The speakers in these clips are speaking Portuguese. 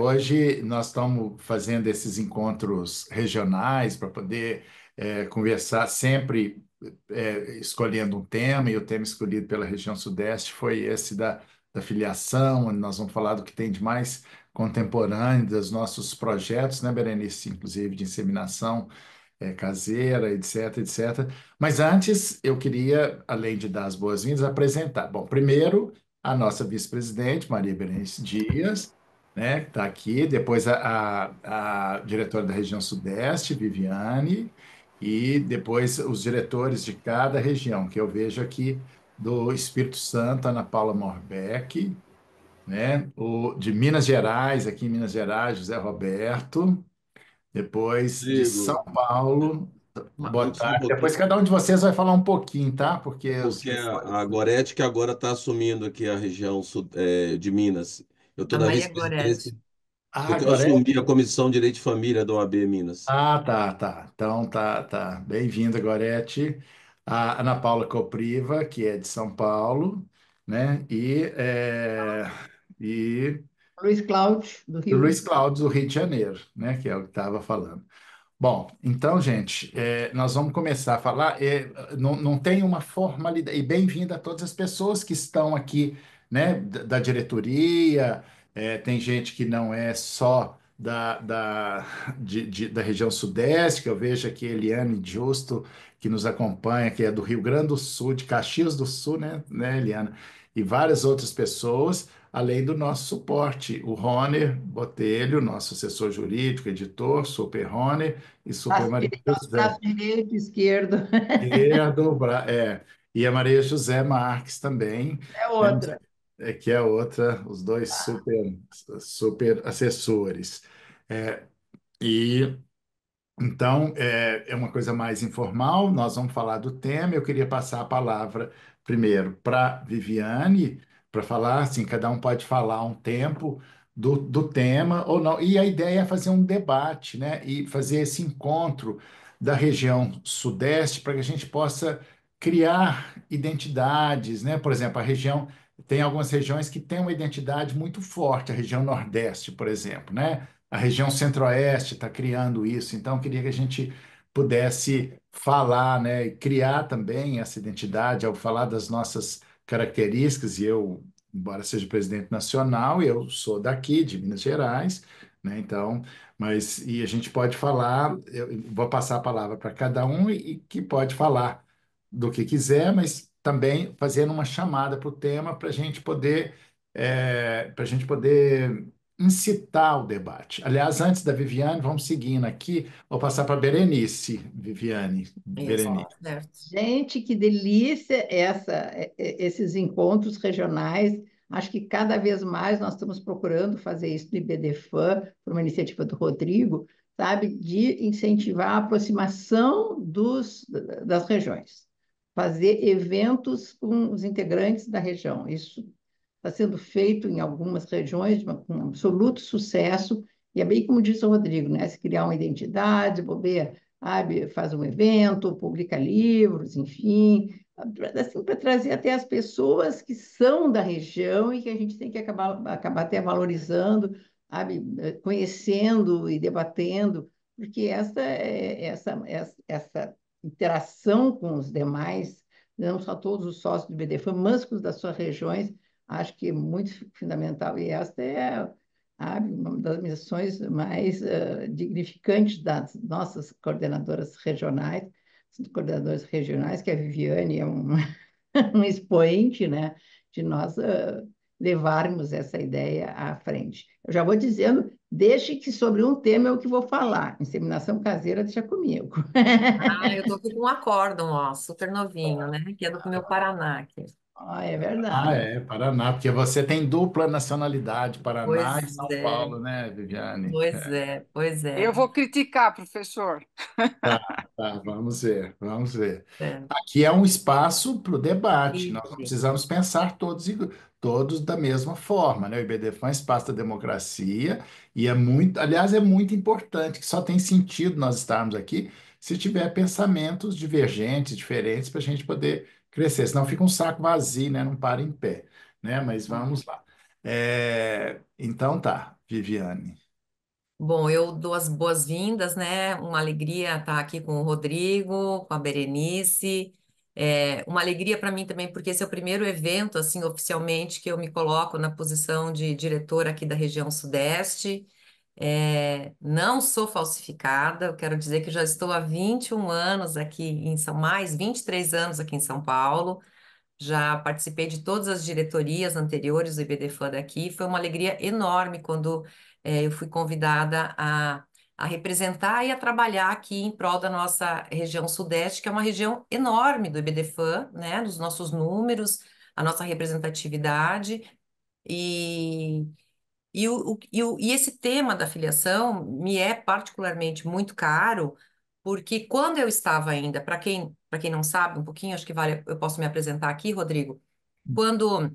hoje nós estamos fazendo esses encontros regionais para poder conversar sempre escolhendo um tema, e o tema escolhido pela região Sudeste foi esse da filiação, onde nós vamos falar do que tem de mais contemporâneo, dos nossos projetos, né, Berenice, inclusive de inseminação caseira, etc, etc. Mas antes, eu queria, além de dar as boas-vindas, apresentar. Bom, primeiro, a nossa vice-presidente, Maria Berenice Dias, né, que está aqui. Depois, a diretora da região Sudeste, Viviane. E depois, os diretores de cada região, que eu vejo aqui do Espírito Santo, Ana Paula Morbeck, né? O de Minas Gerais, aqui em Minas Gerais, José Roberto. Depois de São Rodrigo, Paulo, boa antes um tarde. Depois pouquinho, cada um de vocês vai falar um pouquinho, tá? Porque os porque depois. a Gorete que agora está assumindo aqui a região de Minas. Eu estou A na Maria Gorete. vice-presidência, Ah, porque eu agora é. assumi a Comissão de Direito de Família da OAB Minas. Ah, tá, tá. Então tá, tá. Bem-vinda, Gorete. A Ana Paula Copriva, que é de São Paulo, né? E Luiz Cláudio, do o Rio. Luiz Cláudio, do Rio de Janeiro, né? Que é o que estava falando. Bom, então, gente, nós vamos começar a falar. Não tem uma formalidade. E bem-vinda a todas as pessoas que estão aqui, né, da diretoria. Tem gente que não é só da região Sudeste, que eu vejo aqui Eliane Justo, que nos acompanha, que é do Rio Grande do Sul, de Caxias do Sul, né, Eliana? E várias outras pessoas além do nosso suporte, o Roner Botelho, nosso assessor jurídico, editor, Super Roner e Super Maria José. Braço direito, esquerdo. Esquerdo, e a Maria José Marques também, É né, outra. que é outra, os dois super assessores. É, e então, é uma coisa mais informal, nós vamos falar do tema. Eu queria passar a palavra primeiro para Viviane, para falar, assim, cada um pode falar um tempo do tema ou não. E a ideia é fazer um debate, né? E fazer esse encontro da região Sudeste para que a gente possa criar identidades, né? Por exemplo, tem algumas regiões que têm uma identidade muito forte, a região Nordeste, por exemplo, né? A região Centro-Oeste está criando isso, então eu queria que a gente pudesse falar, né, e criar também essa identidade ao falar das nossas características. E eu, embora seja presidente nacional, eu sou daqui, de Minas Gerais, né? Então, e a gente pode falar, eu vou passar a palavra para cada um e que pode falar do que quiser, mas também fazendo uma chamada para o tema para a gente poder incitar o debate. Aliás, antes da Viviane, vamos seguindo aqui. Vou passar para Berenice, Viviane. Isso, Berenice. certo. Gente, que delícia esses encontros regionais. Acho que cada vez mais nós estamos procurando fazer isso no IBDFAN, por uma iniciativa do Rodrigo, sabe, de incentivar a aproximação das regiões, fazer eventos com os integrantes da região. Isso está sendo feito em algumas regiões com absoluto sucesso, e é bem como disse o Rodrigo, né? Se criar uma identidade, bobeia, sabe, faz um evento, publica livros, enfim, assim, para trazer até as pessoas que são da região e que a gente tem que acabar até valorizando, sabe, conhecendo e debatendo, porque essa interação com os demais, não só todos os sócios do BDFAM, mas com os das suas regiões, acho que é muito fundamental. E esta é uma das missões mais dignificantes das nossas coordenadoras regionais, que a Viviane é um expoente, né, de nós levarmos essa ideia à frente. Eu já vou dizendo, deixe que sobre um tema é o que vou falar. Inseminação caseira, deixa comigo. Ah, eu tô aqui com um acórdão, ó, super novinho, né? Que é do meu Paraná aqui. Ah, é Ah, verdade. Paraná, porque você tem dupla nacionalidade, Paraná e Pois São é, Paulo, né, Viviane? pois é, pois Eu é. vou criticar, professor. Tá, tá, vamos ver, vamos ver. É. Aqui é um espaço para o debate. Nós não Livre. precisamos pensar todos da mesma forma, né? O IBDF é um espaço da democracia e aliás, é muito importante, que só tem sentido nós estarmos aqui se tiver pensamentos divergentes, diferentes, para a gente poder crescer. Senão fica um saco vazio, né? Não para em pé, né? Mas vamos lá. Então tá. Viviane? Bom, eu dou as boas-vindas, né? Uma alegria estar aqui com o Rodrigo, com a Berenice. Uma alegria para mim também, porque esse é o primeiro evento, assim, oficialmente, que eu me coloco na posição de diretora aqui da região Sudeste. Não sou falsificada, eu quero dizer que já estou há 21 anos aqui em São mais 23 anos aqui em São Paulo. Já participei de todas as diretorias anteriores do IBDFAN daqui. Foi uma alegria enorme quando eu fui convidada a representar e a trabalhar aqui em prol da nossa região Sudeste, que é uma região enorme do IBDFAN, né? Dos nossos números, a nossa representatividade. E, e esse tema da filiação me é particularmente muito caro, porque quando eu estava ainda, para quem não sabe um pouquinho, acho que vale, eu posso me apresentar aqui, Rodrigo. Quando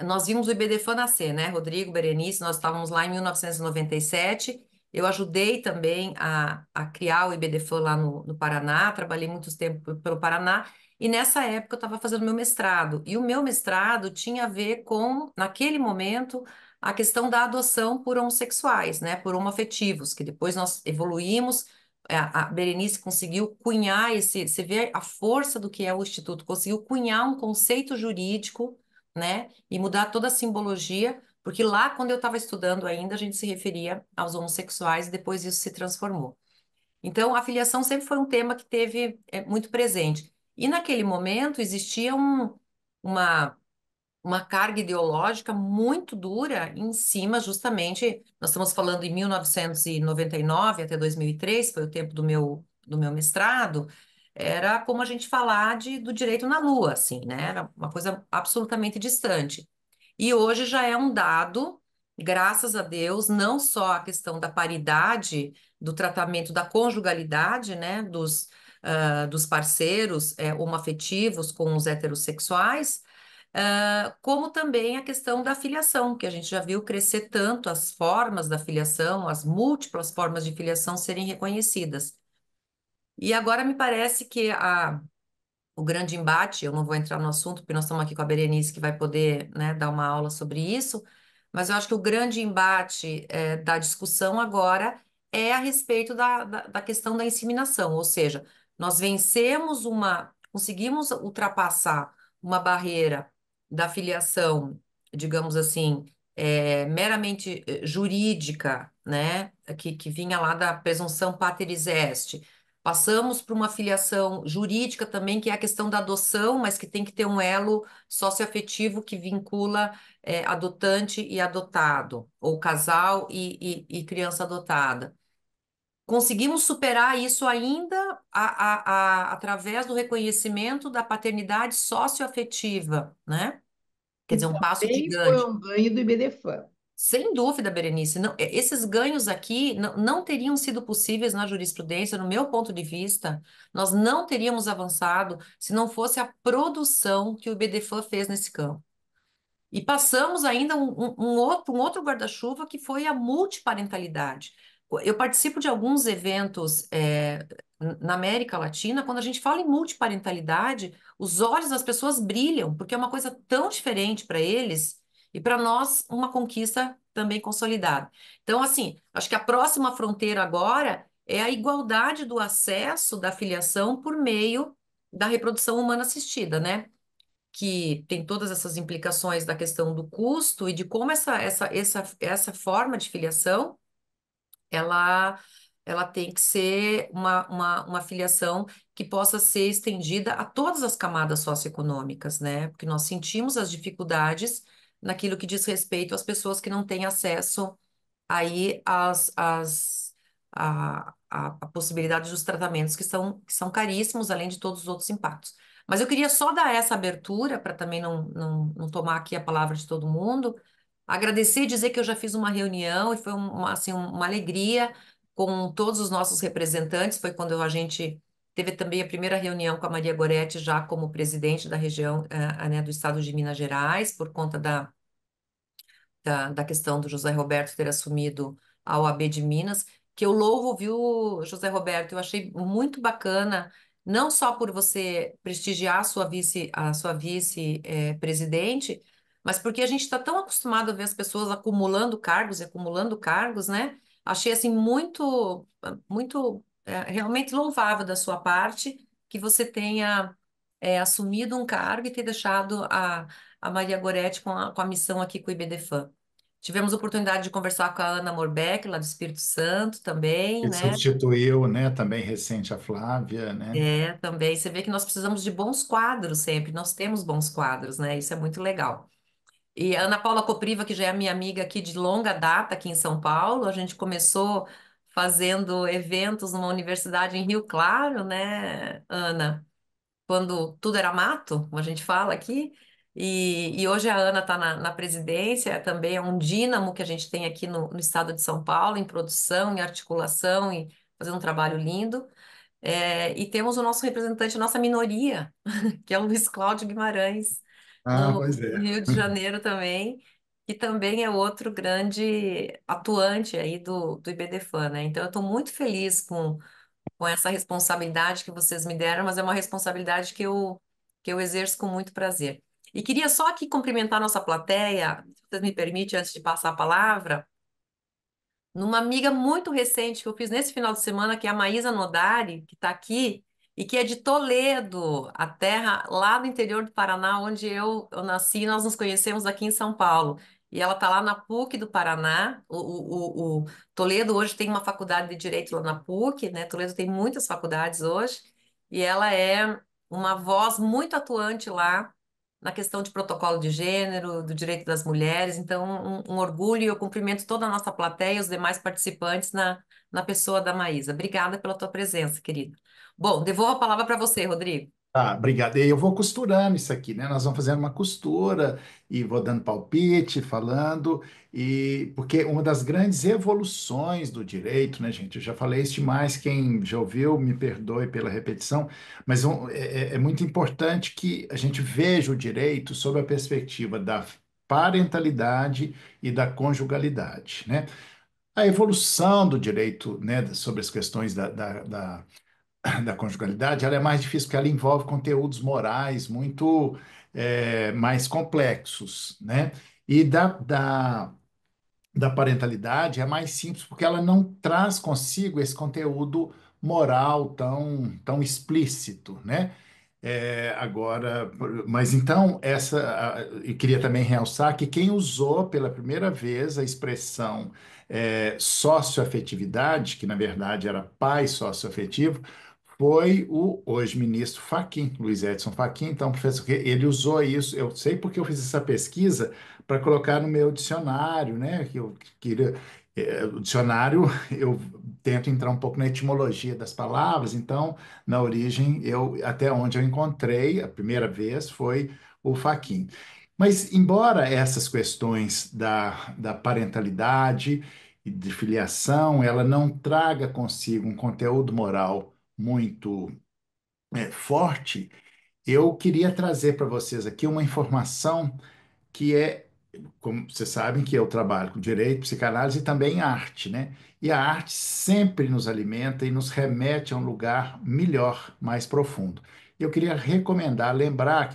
nós vimos o IBDFAN nascer, né? Rodrigo, Berenice, nós estávamos lá em 1997. Eu ajudei também a criar o IBDFAN lá no Paraná, trabalhei muito tempo pelo Paraná, e nessa época eu estava fazendo meu mestrado. E o meu mestrado tinha a ver com, naquele momento, a questão da adoção por homossexuais, né? Por homoafetivos, que depois nós evoluímos. A Berenice conseguiu cunhar esse, você vê a força do que é o Instituto, conseguiu cunhar um conceito jurídico, né? E mudar toda a simbologia, porque lá, quando eu estava estudando ainda, a gente se referia aos homossexuais e depois isso se transformou. Então, a filiação sempre foi um tema que teve muito presente. E naquele momento existia uma, uma carga ideológica muito dura em cima, justamente, nós estamos falando em 1999 até 2003, foi o tempo do meu mestrado, era como a gente falar do direito na Lua, assim, né? Era uma coisa absolutamente distante. E hoje já é um dado, graças a Deus, não só a questão da paridade, do tratamento da conjugalidade, né, dos parceiros homoafetivos com os heterossexuais, como também a questão da filiação, que a gente já viu crescer tanto as formas da filiação, as múltiplas formas de filiação serem reconhecidas. E agora me parece que o grande embate, eu não vou entrar no assunto, porque nós estamos aqui com a Berenice, que vai poder, né, dar uma aula sobre isso, mas eu acho que o grande embate da discussão agora é a respeito da questão da inseminação, ou seja, nós conseguimos ultrapassar uma barreira da filiação, digamos assim, meramente jurídica, né, que vinha lá da presunção pateris est. Passamos por uma filiação jurídica também, que é a questão da adoção, mas que tem que ter um elo socioafetivo que vincula adotante e adotado, ou casal e criança adotada. Conseguimos superar isso ainda através do reconhecimento da paternidade socioafetiva, né? Quer dizer, um passo Também foi gigante. um ganho do IBDFAN. Sem dúvida, Berenice, esses ganhos aqui não teriam sido possíveis na jurisprudência, no meu ponto de vista, nós não teríamos avançado se não fosse a produção que o IBDFAN fez nesse campo. E passamos ainda um outro guarda-chuva que foi a multiparentalidade. Eu participo de alguns eventos na América Latina, quando a gente fala em multiparentalidade, os olhos das pessoas brilham, porque é uma coisa tão diferente para eles e para nós uma conquista também consolidada. Então, assim, acho que a próxima fronteira agora é a igualdade do acesso da filiação por meio da reprodução humana assistida, né? Que tem todas essas implicações da questão do custo e de como essa forma de filiação, ela, ela tem que ser uma filiação que possa ser estendida a todas as camadas socioeconômicas, né? Porque nós sentimos as dificuldades naquilo que diz respeito às pessoas que não têm acesso aí a possibilidade dos tratamentos que são caríssimos, além de todos os outros impactos. Mas eu queria só dar essa abertura, para também não tomar aqui a palavra de todo mundo, agradecer e dizer que eu já fiz uma reunião e foi assim, uma alegria com todos os nossos representantes, foi quando a gente teve também a primeira reunião com a Maria Goretti, já como presidente da região, né, do estado de Minas Gerais, por conta da questão do José Roberto ter assumido a OAB de Minas, que eu louvo, viu, José Roberto, eu achei muito bacana, não só por você prestigiar a sua vice-presidente, mas porque a gente está tão acostumado a ver as pessoas acumulando cargos e acumulando cargos, né? Achei assim muito realmente louvável da sua parte que você tenha assumido um cargo e ter deixado a Maria Goretti com a missão aqui com o IBDFAN. Tivemos a oportunidade de conversar com a Ana Morbeck, lá do Espírito Santo também, Ele né? substituiu, né, também recente a Flávia, né? Também. Você vê que nós precisamos de bons quadros sempre, nós temos bons quadros, né? Isso é muito legal. E a Ana Paula Copriva, que já é minha amiga aqui de longa data aqui em São Paulo, a gente começou fazendo eventos numa universidade em Rio Claro, né, Ana? Quando tudo era mato, como a gente fala aqui. E hoje a Ana está na presidência, também é um dínamo que a gente tem aqui no estado de São Paulo, em produção, em articulação, e fazendo um trabalho lindo. E temos o nosso representante, nossa minoria, que é o Luiz Cláudio Guimarães, Ah, no pois é. Rio de Janeiro também, que também é outro grande atuante aí do IBDFAN, né? Então, eu estou muito feliz com essa responsabilidade que vocês me deram, mas é uma responsabilidade que eu exerço com muito prazer. E queria só aqui cumprimentar a nossa plateia, se vocês me permitem, antes de passar a palavra, numa amiga muito recente que eu fiz nesse final de semana, que é a Maísa Nodari, que está aqui, e que é de Toledo, a terra lá do interior do Paraná, onde eu nasci, e nós nos conhecemos aqui em São Paulo. E ela está lá na PUC do Paraná. O Toledo hoje tem uma faculdade de Direito lá na PUC, né? Toledo tem muitas faculdades hoje, e ela é uma voz muito atuante lá na questão de protocolo de gênero, do direito das mulheres. Então, um orgulho e eu cumprimento toda a nossa plateia e os demais participantes na pessoa da Maísa. Obrigada pela tua presença, querida. Bom, devolvo a palavra para você, Rodrigo. Tá, obrigado. E eu vou costurando isso aqui, né? Nós vamos fazendo uma costura e vou dando palpite, falando, e porque uma das grandes evoluções do direito, né, gente? Eu já falei isso demais, quem já ouviu, me perdoe pela repetição, mas é muito importante que a gente veja o direito sob a perspectiva da parentalidade e da conjugalidade, né? A evolução do direito, né, sobre as questões da conjugalidade, ela é mais difícil porque ela envolve conteúdos morais muito mais complexos, né? E da parentalidade é mais simples porque ela não traz consigo esse conteúdo moral tão explícito, né? Agora, mas então, eu queria também realçar que quem usou pela primeira vez a expressão socioafetividade, que na verdade era pai socioafetivo, foi o hoje ministro Fachin, Luiz Edson Fachin. Então, professor, ele usou isso, eu sei porque eu fiz essa pesquisa para colocar no meu dicionário, né? Que eu queria, o dicionário, eu tento entrar um pouco na etimologia das palavras, então na origem, até onde eu encontrei, a primeira vez foi o Fachin. Mas, embora essas questões da parentalidade e de filiação, ela não traga consigo um conteúdo moral muito forte, eu queria trazer para vocês aqui uma informação que como vocês sabem, que eu trabalho com direito, psicanálise e também arte, né? E a arte sempre nos alimenta e nos remete a um lugar melhor, mais profundo. Eu queria recomendar, lembrar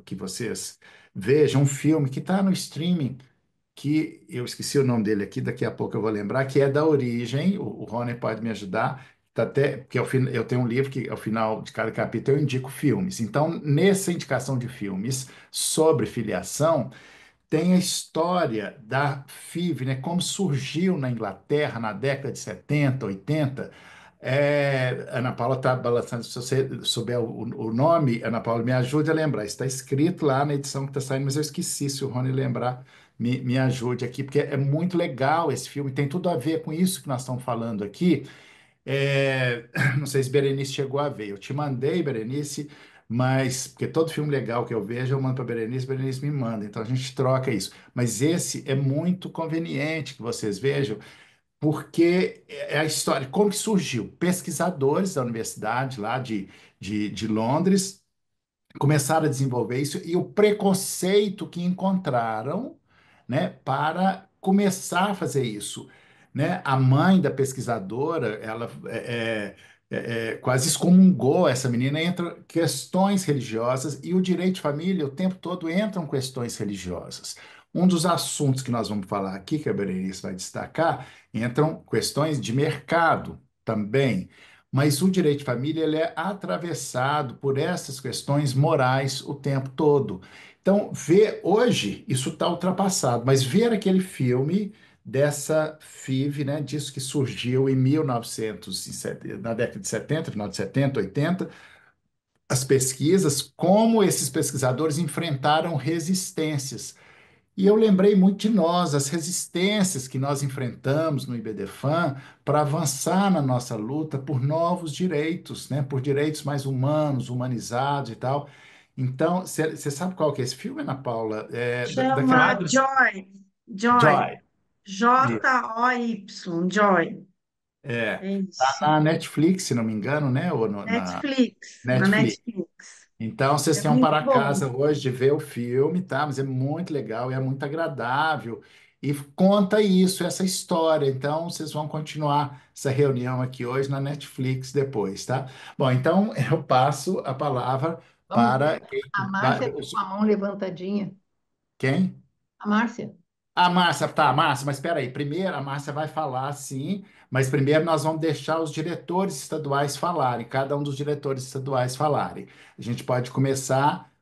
que vocês vejam um filme que está no streaming, que eu esqueci o nome dele aqui, daqui a pouco eu vou lembrar, que é da origem, o Rony pode me ajudar, tá até, porque eu tenho um livro que ao final de cada capítulo eu indico filmes. Então, nessa indicação de filmes sobre filiação, tem a história da FIV, né? Como surgiu na Inglaterra na década de 70, 80. Ana Paula está balançando, se você souber o nome, Ana Paula, me ajude a lembrar. Está escrito lá na edição que está saindo, mas eu esqueci. Se o Rony lembrar, me ajude aqui, porque é muito legal esse filme, tem tudo a ver com isso que nós estamos falando aqui. Não sei se Berenice chegou a ver. Eu te mandei, Berenice, mas porque todo filme legal que eu vejo, eu mando para Berenice, Berenice me manda. Então a gente troca isso. Mas esse é muito conveniente que vocês vejam, porque é a história, como que surgiu? Pesquisadores da universidade lá de Londres começaram a desenvolver isso e o preconceito que encontraram, né, para começar a fazer isso, né? A mãe da pesquisadora, ela quase excomungou essa menina, entra questões religiosas e o direito de família o tempo todo entram questões religiosas. Um dos assuntos que nós vamos falar aqui, que a Berenice vai destacar, entram questões de mercado também. Mas o direito de família ele é atravessado por essas questões morais o tempo todo. Então, ver hoje, isso está ultrapassado, mas ver aquele filme dessa FIV, né, disso que surgiu em 1970, na década de 70, final de 70, 80, as pesquisas, como esses pesquisadores enfrentaram resistências. E eu lembrei muito de nós, as resistências que nós enfrentamos no IBDFAN para avançar na nossa luta por novos direitos, né, por direitos mais humanos, humanizados e tal. Então, você sabe qual que é esse filme, Ana Paula? Daquela Chama obra Joy, Joy, Joy. Joy, Joy. É, É tá isso. na Netflix, se não me engano, né? Ou na Na Netflix. Netflix. Então, vocês É têm um muito para bom. casa hoje de ver o filme, tá? Mas é muito legal, é muito agradável. E conta isso, essa história. Então, vocês vão continuar essa reunião aqui hoje na Netflix depois, tá? Bom, então eu passo a palavra Vamos ver. para quem A vai. Márcia está com a mão levantadinha. Quem? A Márcia. A Márcia, tá, Márcia, mas espera aí. Primeiro, a Márcia vai falar, sim, mas primeiro nós vamos deixar os diretores estaduais falarem, cada um dos diretores estaduais falarem. A gente pode começar,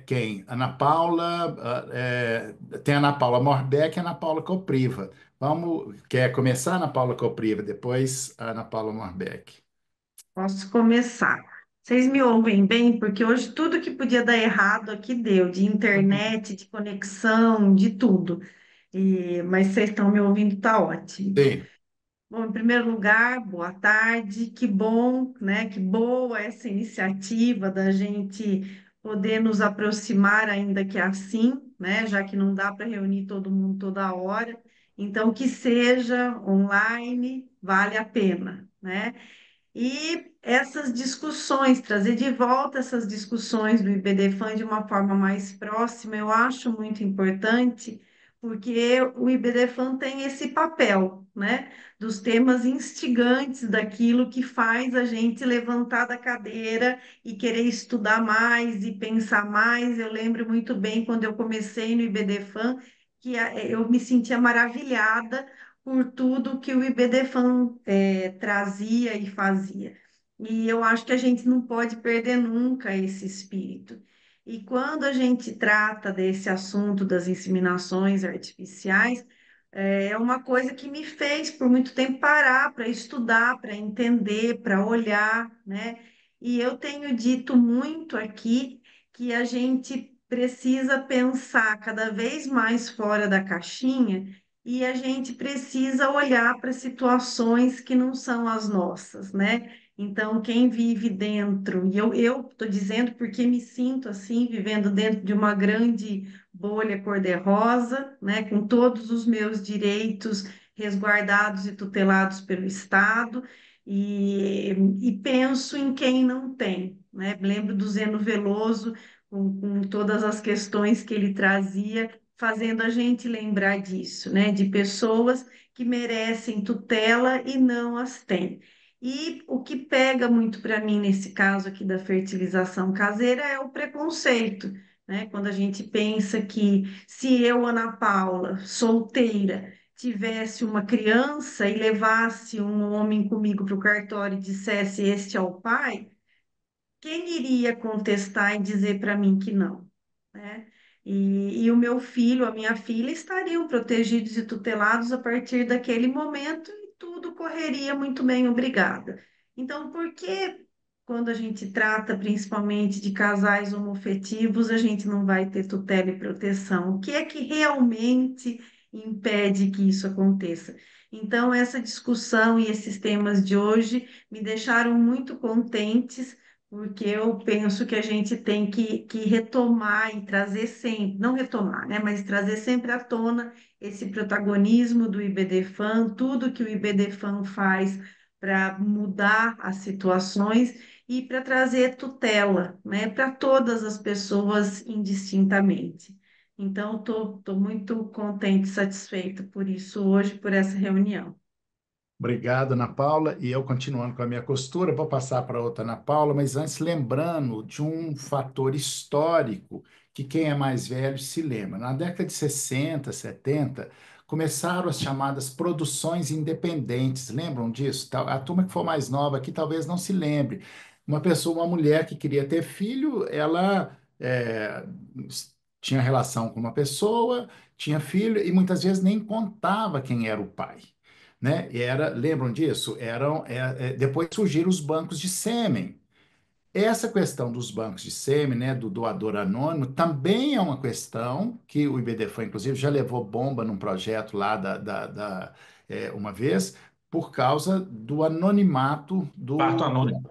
quem? Ana Paula, tem a Ana Paula Morbeck e a Ana Paula Copriva. Quer começar, Ana Paula Copriva, depois a Ana Paula Morbeck. Posso começar. Vocês me ouvem bem? Porque hoje tudo que podia dar errado aqui deu, de internet, de conexão, de tudo. Mas vocês estão me ouvindo, tá ótimo. Sim, Bom, em primeiro lugar, boa tarde. Que bom, né? Que boa essa iniciativa da gente poder nos aproximar, ainda que assim, né? Já que não dá para reunir todo mundo toda hora. Então, que seja online, vale a pena, né? E essas discussões, trazer de volta essas discussões do IBDFAN de uma forma mais próxima, eu acho muito importante, porque o IBDFAN tem esse papel, né, dos temas instigantes, daquilo que faz a gente levantar da cadeira e querer estudar mais e pensar mais. Eu lembro muito bem quando eu comecei no IBDFAN, eu me sentia maravilhada por tudo que o IBDFAN trazia e fazia. E eu acho que a gente não pode perder nunca esse espírito. E quando a gente trata desse assunto das inseminações artificiais, é uma coisa que me fez por muito tempo parar para estudar, para entender, para olhar, né? E eu tenho dito muito aqui que a gente precisa pensar cada vez mais fora da caixinha e a gente precisa olhar para situações que não são as nossas, né? Então, quem vive dentro, e eu estou dizendo porque me sinto assim, vivendo dentro de uma grande bolha cor-de-rosa, né? Com todos os meus direitos resguardados e tutelados pelo Estado, e penso em quem não tem, né? Lembro do Zeno Veloso, com todas as questões que ele trazia fazendo a gente lembrar disso, né? De pessoas que merecem tutela e não as têm. E o que pega muito para mim nesse caso aqui da fertilização caseira é o preconceito, né? Quando a gente pensa que se eu, Ana Paula, solteira, tivesse uma criança e levasse um homem comigo para o cartório e dissesse este é o pai, quem iria contestar e dizer para mim que não, né? E o meu filho, a minha filha, estariam protegidos e tutelados a partir daquele momento e tudo correria muito bem, obrigada. Então, por que quando a gente trata principalmente de casais homoafetivos, a gente não vai ter tutela e proteção? O que é que realmente impede que isso aconteça? Então, essa discussão e esses temas de hoje me deixaram muito contentes porque eu penso que a gente tem que retomar e trazer sempre, não retomar, né, mas trazer sempre à tona esse protagonismo do IBDFAN, tudo que o IBDFAN faz para mudar as situações e para trazer tutela, né, para todas as pessoas indistintamente. Então, estou muito contente e satisfeita por isso hoje, por essa reunião. Obrigado, Ana Paula. E eu, continuando com a minha costura, vou passar para outra Ana Paula, mas antes lembrando de um fator histórico que quem é mais velho se lembra. Na década de 60, 70, começaram as chamadas produções independentes. Lembram disso? A turma que for mais nova aqui talvez não se lembre. Uma pessoa, uma mulher que queria ter filho, ela tinha relação com uma pessoa, tinha filho e muitas vezes nem contava quem era o pai, né? Lembram disso? Depois surgiram os bancos de sêmen. Essa questão dos bancos de sêmen, né, do doador anônimo, também é uma questão que o IBDFAN, inclusive, já levou bomba num projeto lá uma vez, por causa do anonimato Parto anônimo.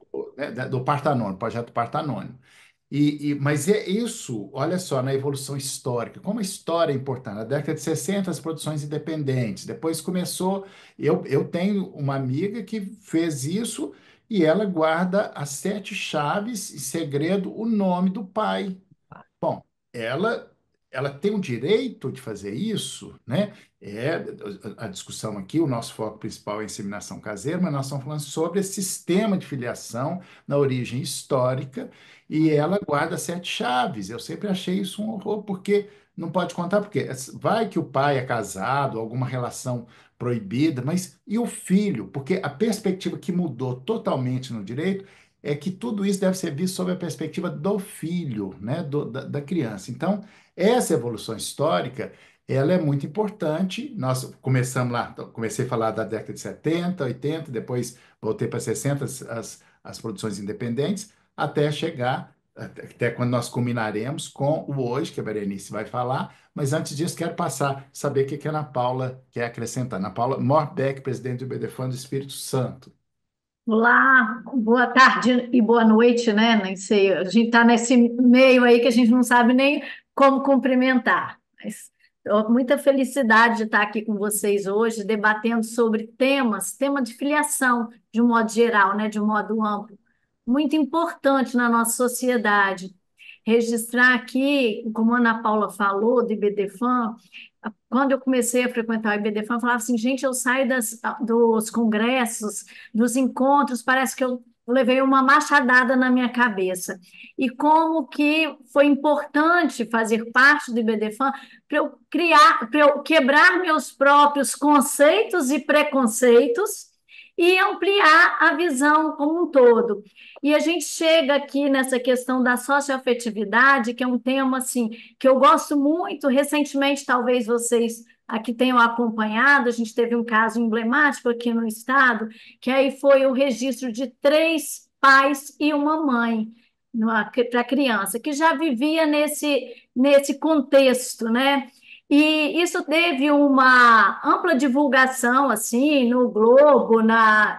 do parto anônimo, projeto parto anônimo. Mas é isso, olha só, na evolução histórica, como a história é importante. Na década de 60, as produções independentes. Depois começou. Eu tenho uma amiga que fez isso e ela guarda as 7 chaves e segredo o nome do pai. Bom, ela, ela tem o direito de fazer isso, né? É a discussão aqui, o nosso foco principal é a inseminação caseira, mas nós estamos falando sobre esse sistema de filiação na origem histórica e ela guarda 7 chaves. Eu sempre achei isso um horror, porque não pode contar, porque vai que o pai é casado, alguma relação proibida, mas e o filho? Porque a perspectiva que mudou totalmente no direito é que tudo isso deve ser visto sob a perspectiva do filho, né, da criança. Então, essa evolução histórica, ela é muito importante. Nós começamos lá, comecei a falar da década de 70, 80, depois voltei para 60, as produções independentes, até chegar, até quando nós culminaremos com o hoje, que a Berenice vai falar, mas antes disso, quero saber o que a Ana Paula quer acrescentar. Ana Paula Morbeck, presidente do IBDFAN do Espírito Santo. Olá, boa tarde e boa noite, né? Nem sei, a gente está nesse meio aí que a gente não sabe nem como cumprimentar. Mas muita felicidade de estar aqui com vocês hoje, debatendo sobre tema de filiação, de um modo geral, né? De um modo amplo, muito importante na nossa sociedade. Registrar aqui, como a Ana Paula falou, do IBDFAN, quando eu comecei a frequentar o IBDFAN, eu falava assim, gente, eu saio dos congressos, dos encontros, parece que eu levei uma machadada na minha cabeça. E como que foi importante fazer parte do IBDFAN para eu criar, para eu quebrar meus próprios conceitos e preconceitos e ampliar a visão como um todo. E a gente chega aqui nessa questão da socioafetividade, que é um tema assim que eu gosto muito. Recentemente, talvez vocês aqui tenham acompanhado, a gente teve um caso emblemático aqui no estado, que aí foi o registro de 3 pais e uma mãe para a criança, que já vivia nesse contexto, né? E isso teve uma ampla divulgação, assim, no Globo,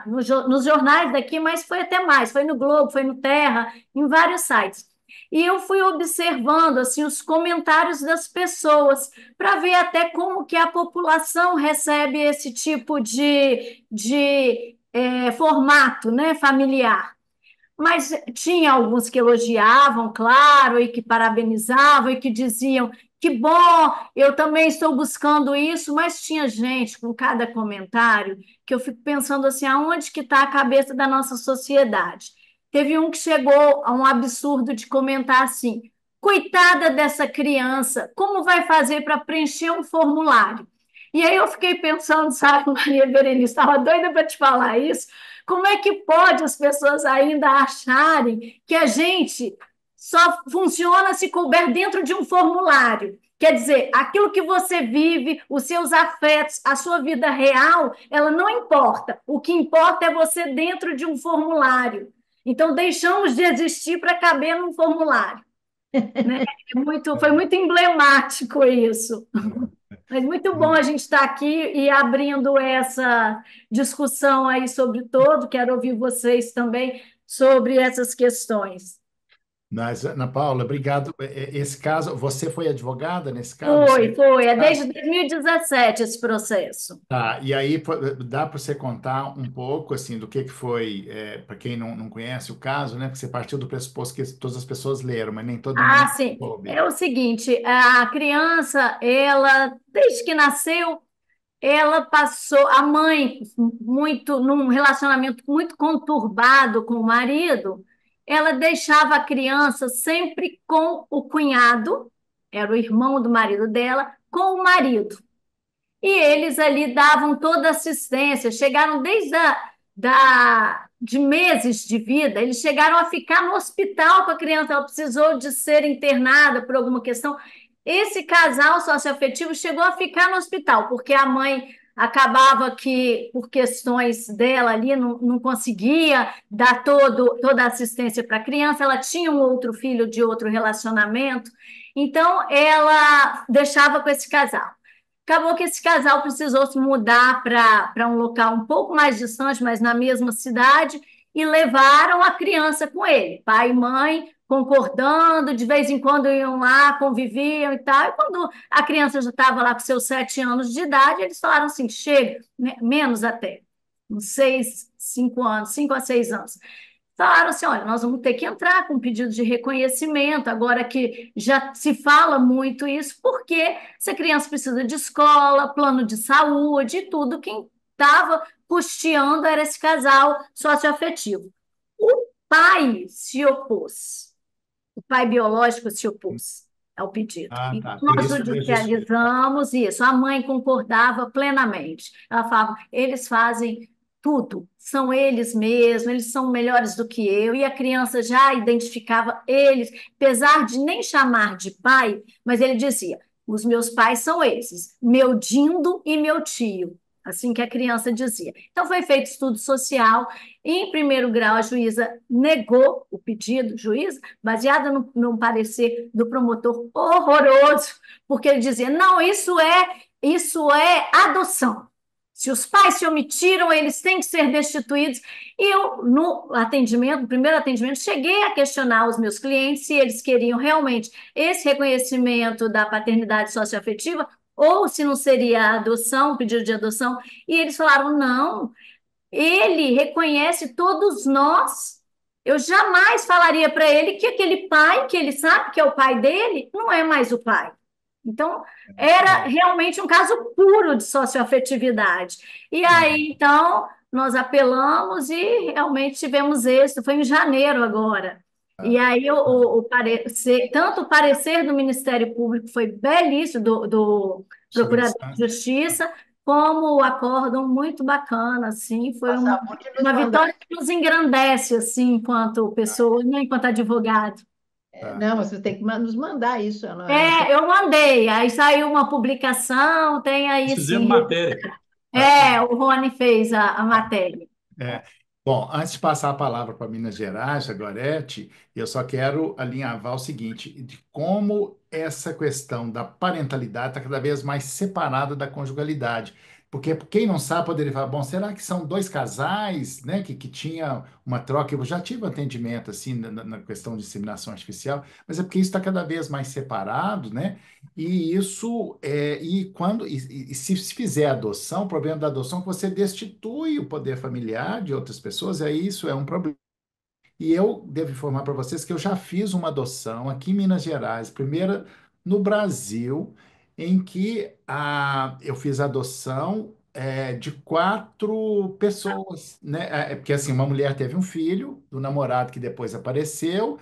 nos jornais daqui, mas foi até mais, foi no Globo, foi no Terra, em vários sites. E eu fui observando, assim, os comentários das pessoas, para ver até como que a população recebe esse tipo de formato, né, familiar. Mas tinha alguns que elogiavam, claro, e que parabenizavam, e que diziam que bom, eu também estou buscando isso, mas tinha gente com cada comentário que eu fico pensando assim, aonde que está a cabeça da nossa sociedade? Teve um que chegou a um absurdo de comentar assim, coitada dessa criança, como vai fazer para preencher um formulário? E aí eu fiquei pensando, sabe, Maria Berenice, estava doida para te falar isso, como é que pode as pessoas ainda acharem que a gente só funciona se couber dentro de um formulário? Quer dizer, aquilo que você vive, os seus afetos, a sua vida real, ela não importa. O que importa é você dentro de um formulário. Então, deixamos de existir para caber num formulário. Né? Foi muito emblemático isso. Mas muito bom a gente estar aqui e abrindo essa discussão aí sobre todo. Quero ouvir vocês também sobre essas questões. Mas, Ana Paula, obrigado. Esse caso, você foi advogada nesse caso? Foi. É desde 2017 esse processo. Tá, e aí dá para você contar um pouco assim do que foi, para quem não conhece o caso, né? Porque você partiu do pressuposto que todas as pessoas leram, mas nem todo mundo Sim. soube. É o seguinte, a criança, ela, desde que nasceu, ela passou, a mãe, muito num relacionamento muito conturbado com o marido, ela deixava a criança sempre com o cunhado, era o irmão do marido dela, com o marido. E eles ali davam toda assistência, chegaram desde de meses de vida, eles chegaram a ficar no hospital com a criança, ela precisou de ser internada por alguma questão. Esse casal socioafetivo chegou a ficar no hospital, porque a mãe acabava que, por questões dela ali, não conseguia dar toda a assistência para a criança, ela tinha um outro filho de outro relacionamento, então ela deixava com esse casal. Acabou que esse casal precisou se mudar para um local um pouco mais distante, mas na mesma cidade, e levaram a criança com ele, pai e mãe concordando, de vez em quando iam lá, conviviam e tal. E quando a criança já estava lá com seus 7 anos de idade, eles falaram assim: chega, né, menos até, uns 6, 5 anos, 5 a 6 anos. Falaram assim: olha, nós vamos ter que entrar com um pedido de reconhecimento, agora que já se fala muito isso, porque essa criança precisa de escola, plano de saúde e tudo. Quem estava custeando era esse casal socioafetivo. O pai se opôs, o pai biológico se opôs ao pedido. Ah, E tá. Por nós isso veio justiça. judicializamos isso. A mãe concordava plenamente. Ela falava: eles fazem tudo, são eles mesmos, eles são melhores do que eu. E a criança já identificava eles, apesar de nem chamar de pai, mas ele dizia: os meus pais são esses, meu Dindo e meu tio. Assim que a criança dizia. Então, foi feito estudo social. E, em primeiro grau, a juíza negou o pedido, juíza, baseada num parecer do promotor horroroso, porque ele dizia: não, isso é adoção. Se os pais se omitiram, eles têm que ser destituídos. E eu, no atendimento, no primeiro atendimento, cheguei a questionar os meus clientes se eles queriam realmente esse reconhecimento da paternidade socioafetiva ou se não seria a adoção, pedido de adoção. E eles falaram: não, ele reconhece todos nós. Eu jamais falaria para ele que aquele pai, que ele sabe que é o pai dele, não é mais o pai. Então, era É. realmente um caso puro de socioafetividade. E aí, então, nós apelamos e realmente tivemos êxito. Foi em janeiro agora. E Ah, aí, o parecer, tanto o parecer do Ministério Público foi belíssimo, do segunda Procurador de instância. Justiça, como o acórdão muito bacana, assim, foi Passar, pode nos uma mandar. vitória que nos engrandece, assim, enquanto pessoa, né, enquanto advogado. Tá. Não, você tem que nos mandar isso. Eu mandei, aí saiu uma publicação, tem aí Fizemos sim. matéria. O Rony fez a matéria. É. Bom, antes de passar a palavra para Minas Gerais, a Gorete, eu só quero alinhavar o seguinte, de como essa questão da parentalidade está cada vez mais separada da conjugalidade. Porque quem não sabe poderia falar: bom, será que são dois casais, né, que tinha uma troca? Eu já tive um atendimento assim na questão de inseminação artificial, mas é porque isso está cada vez mais separado, né? E isso e se fizer adoção, o problema da adoção é que você destitui o poder familiar de outras pessoas, e aí isso é um problema. E eu devo informar para vocês que eu já fiz uma adoção aqui em Minas Gerais, primeira no Brasil, em que eu fiz a adoção de 4 pessoas, né? Porque assim, uma mulher teve um filho do namorado que depois apareceu,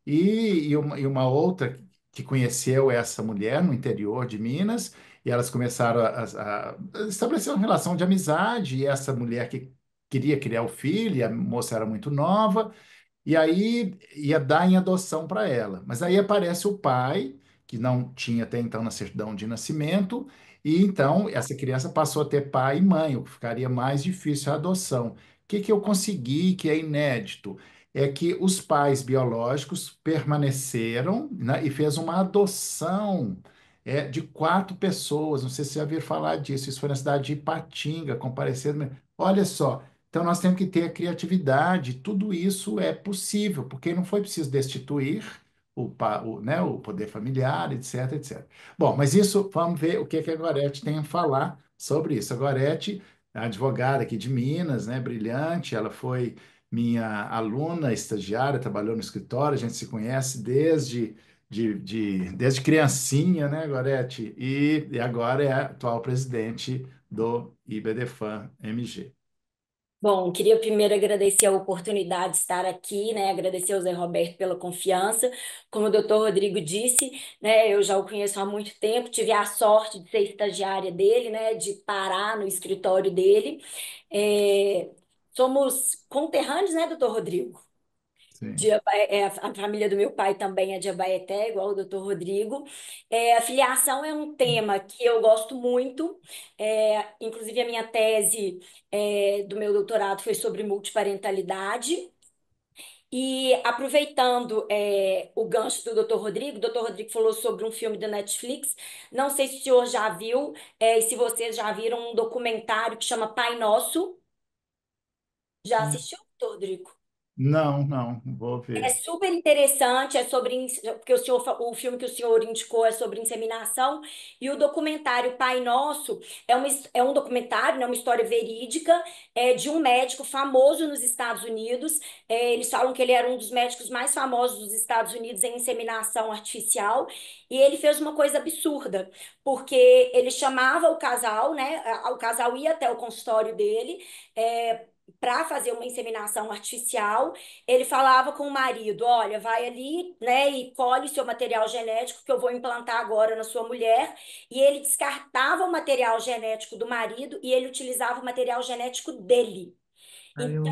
e uma outra que conheceu essa mulher no interior de Minas, e elas começaram a estabelecer uma relação de amizade, e essa mulher que queria criar o filho, e a moça era muito nova, e aí ia dar em adoção para ela. Mas aí aparece o pai, que não tinha até então na certidão de nascimento, e então essa criança passou a ter pai e mãe, o que ficaria mais difícil a adoção. O que que eu consegui, que é inédito, é que os pais biológicos permaneceram, né, e fez uma adoção de 4 pessoas. Não sei se você já ouviu falar disso. Isso foi na cidade de Ipatinga, comparecendo. Olha só. Então, nós temos que ter a criatividade, tudo isso é possível, porque não foi preciso destituir né, o poder familiar, etc, etc. Bom, mas isso, vamos ver o que que a Gorete tem a falar sobre isso. A Gorete é advogada aqui de Minas, né, brilhante, ela foi minha aluna estagiária, trabalhou no escritório, a gente se conhece desde criancinha, né, Gorete? E agora é a atual presidente do IBDFAN MG. Bom, queria primeiro agradecer a oportunidade de estar aqui, né? Agradecer ao Zé Roberto pela confiança. Como o doutor Rodrigo disse, né? Eu já o conheço há muito tempo, tive a sorte de ser estagiária dele, né? De parar no escritório dele. É, somos conterrâneos, né, doutor Rodrigo? Sim. A família do meu pai também é de Abaeté, igual o doutor Rodrigo. A filiação é um tema que eu gosto muito. Inclusive, a minha tese do meu doutorado foi sobre multiparentalidade. E aproveitando o gancho do o doutor Rodrigo falou sobre um filme da Netflix. Não sei se o senhor já viu, e se vocês já viram um documentário que chama Pai Nosso. Já assistiu, doutor Rodrigo? Não, não, vou É ver. super interessante, é sobre, porque o filme que o senhor indicou é sobre inseminação, e o documentário Pai Nosso é um documentário, né, uma história verídica, de um médico famoso nos Estados Unidos. Eles falam que ele era um dos médicos mais famosos dos Estados Unidos em inseminação artificial, e ele fez uma coisa absurda, porque ele chamava o casal, né, o casal ia até o consultório dele, para fazer uma inseminação artificial. Ele falava com o marido: olha, vai ali, né, e colhe seu material genético que eu vou implantar agora na sua mulher. E ele descartava o material genético do marido e ele utilizava o material genético dele. Então,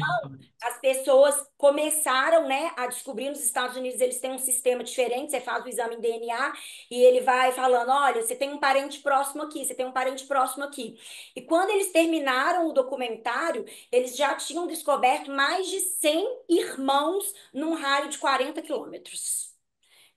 as pessoas começaram, né, a descobrir. Nos Estados Unidos eles têm um sistema diferente. Você faz o exame em DNA e ele vai falando: olha, você tem um parente próximo aqui, você tem um parente próximo aqui. E quando eles terminaram o documentário, eles já tinham descoberto mais de 100 irmãos num raio de 40 quilômetros.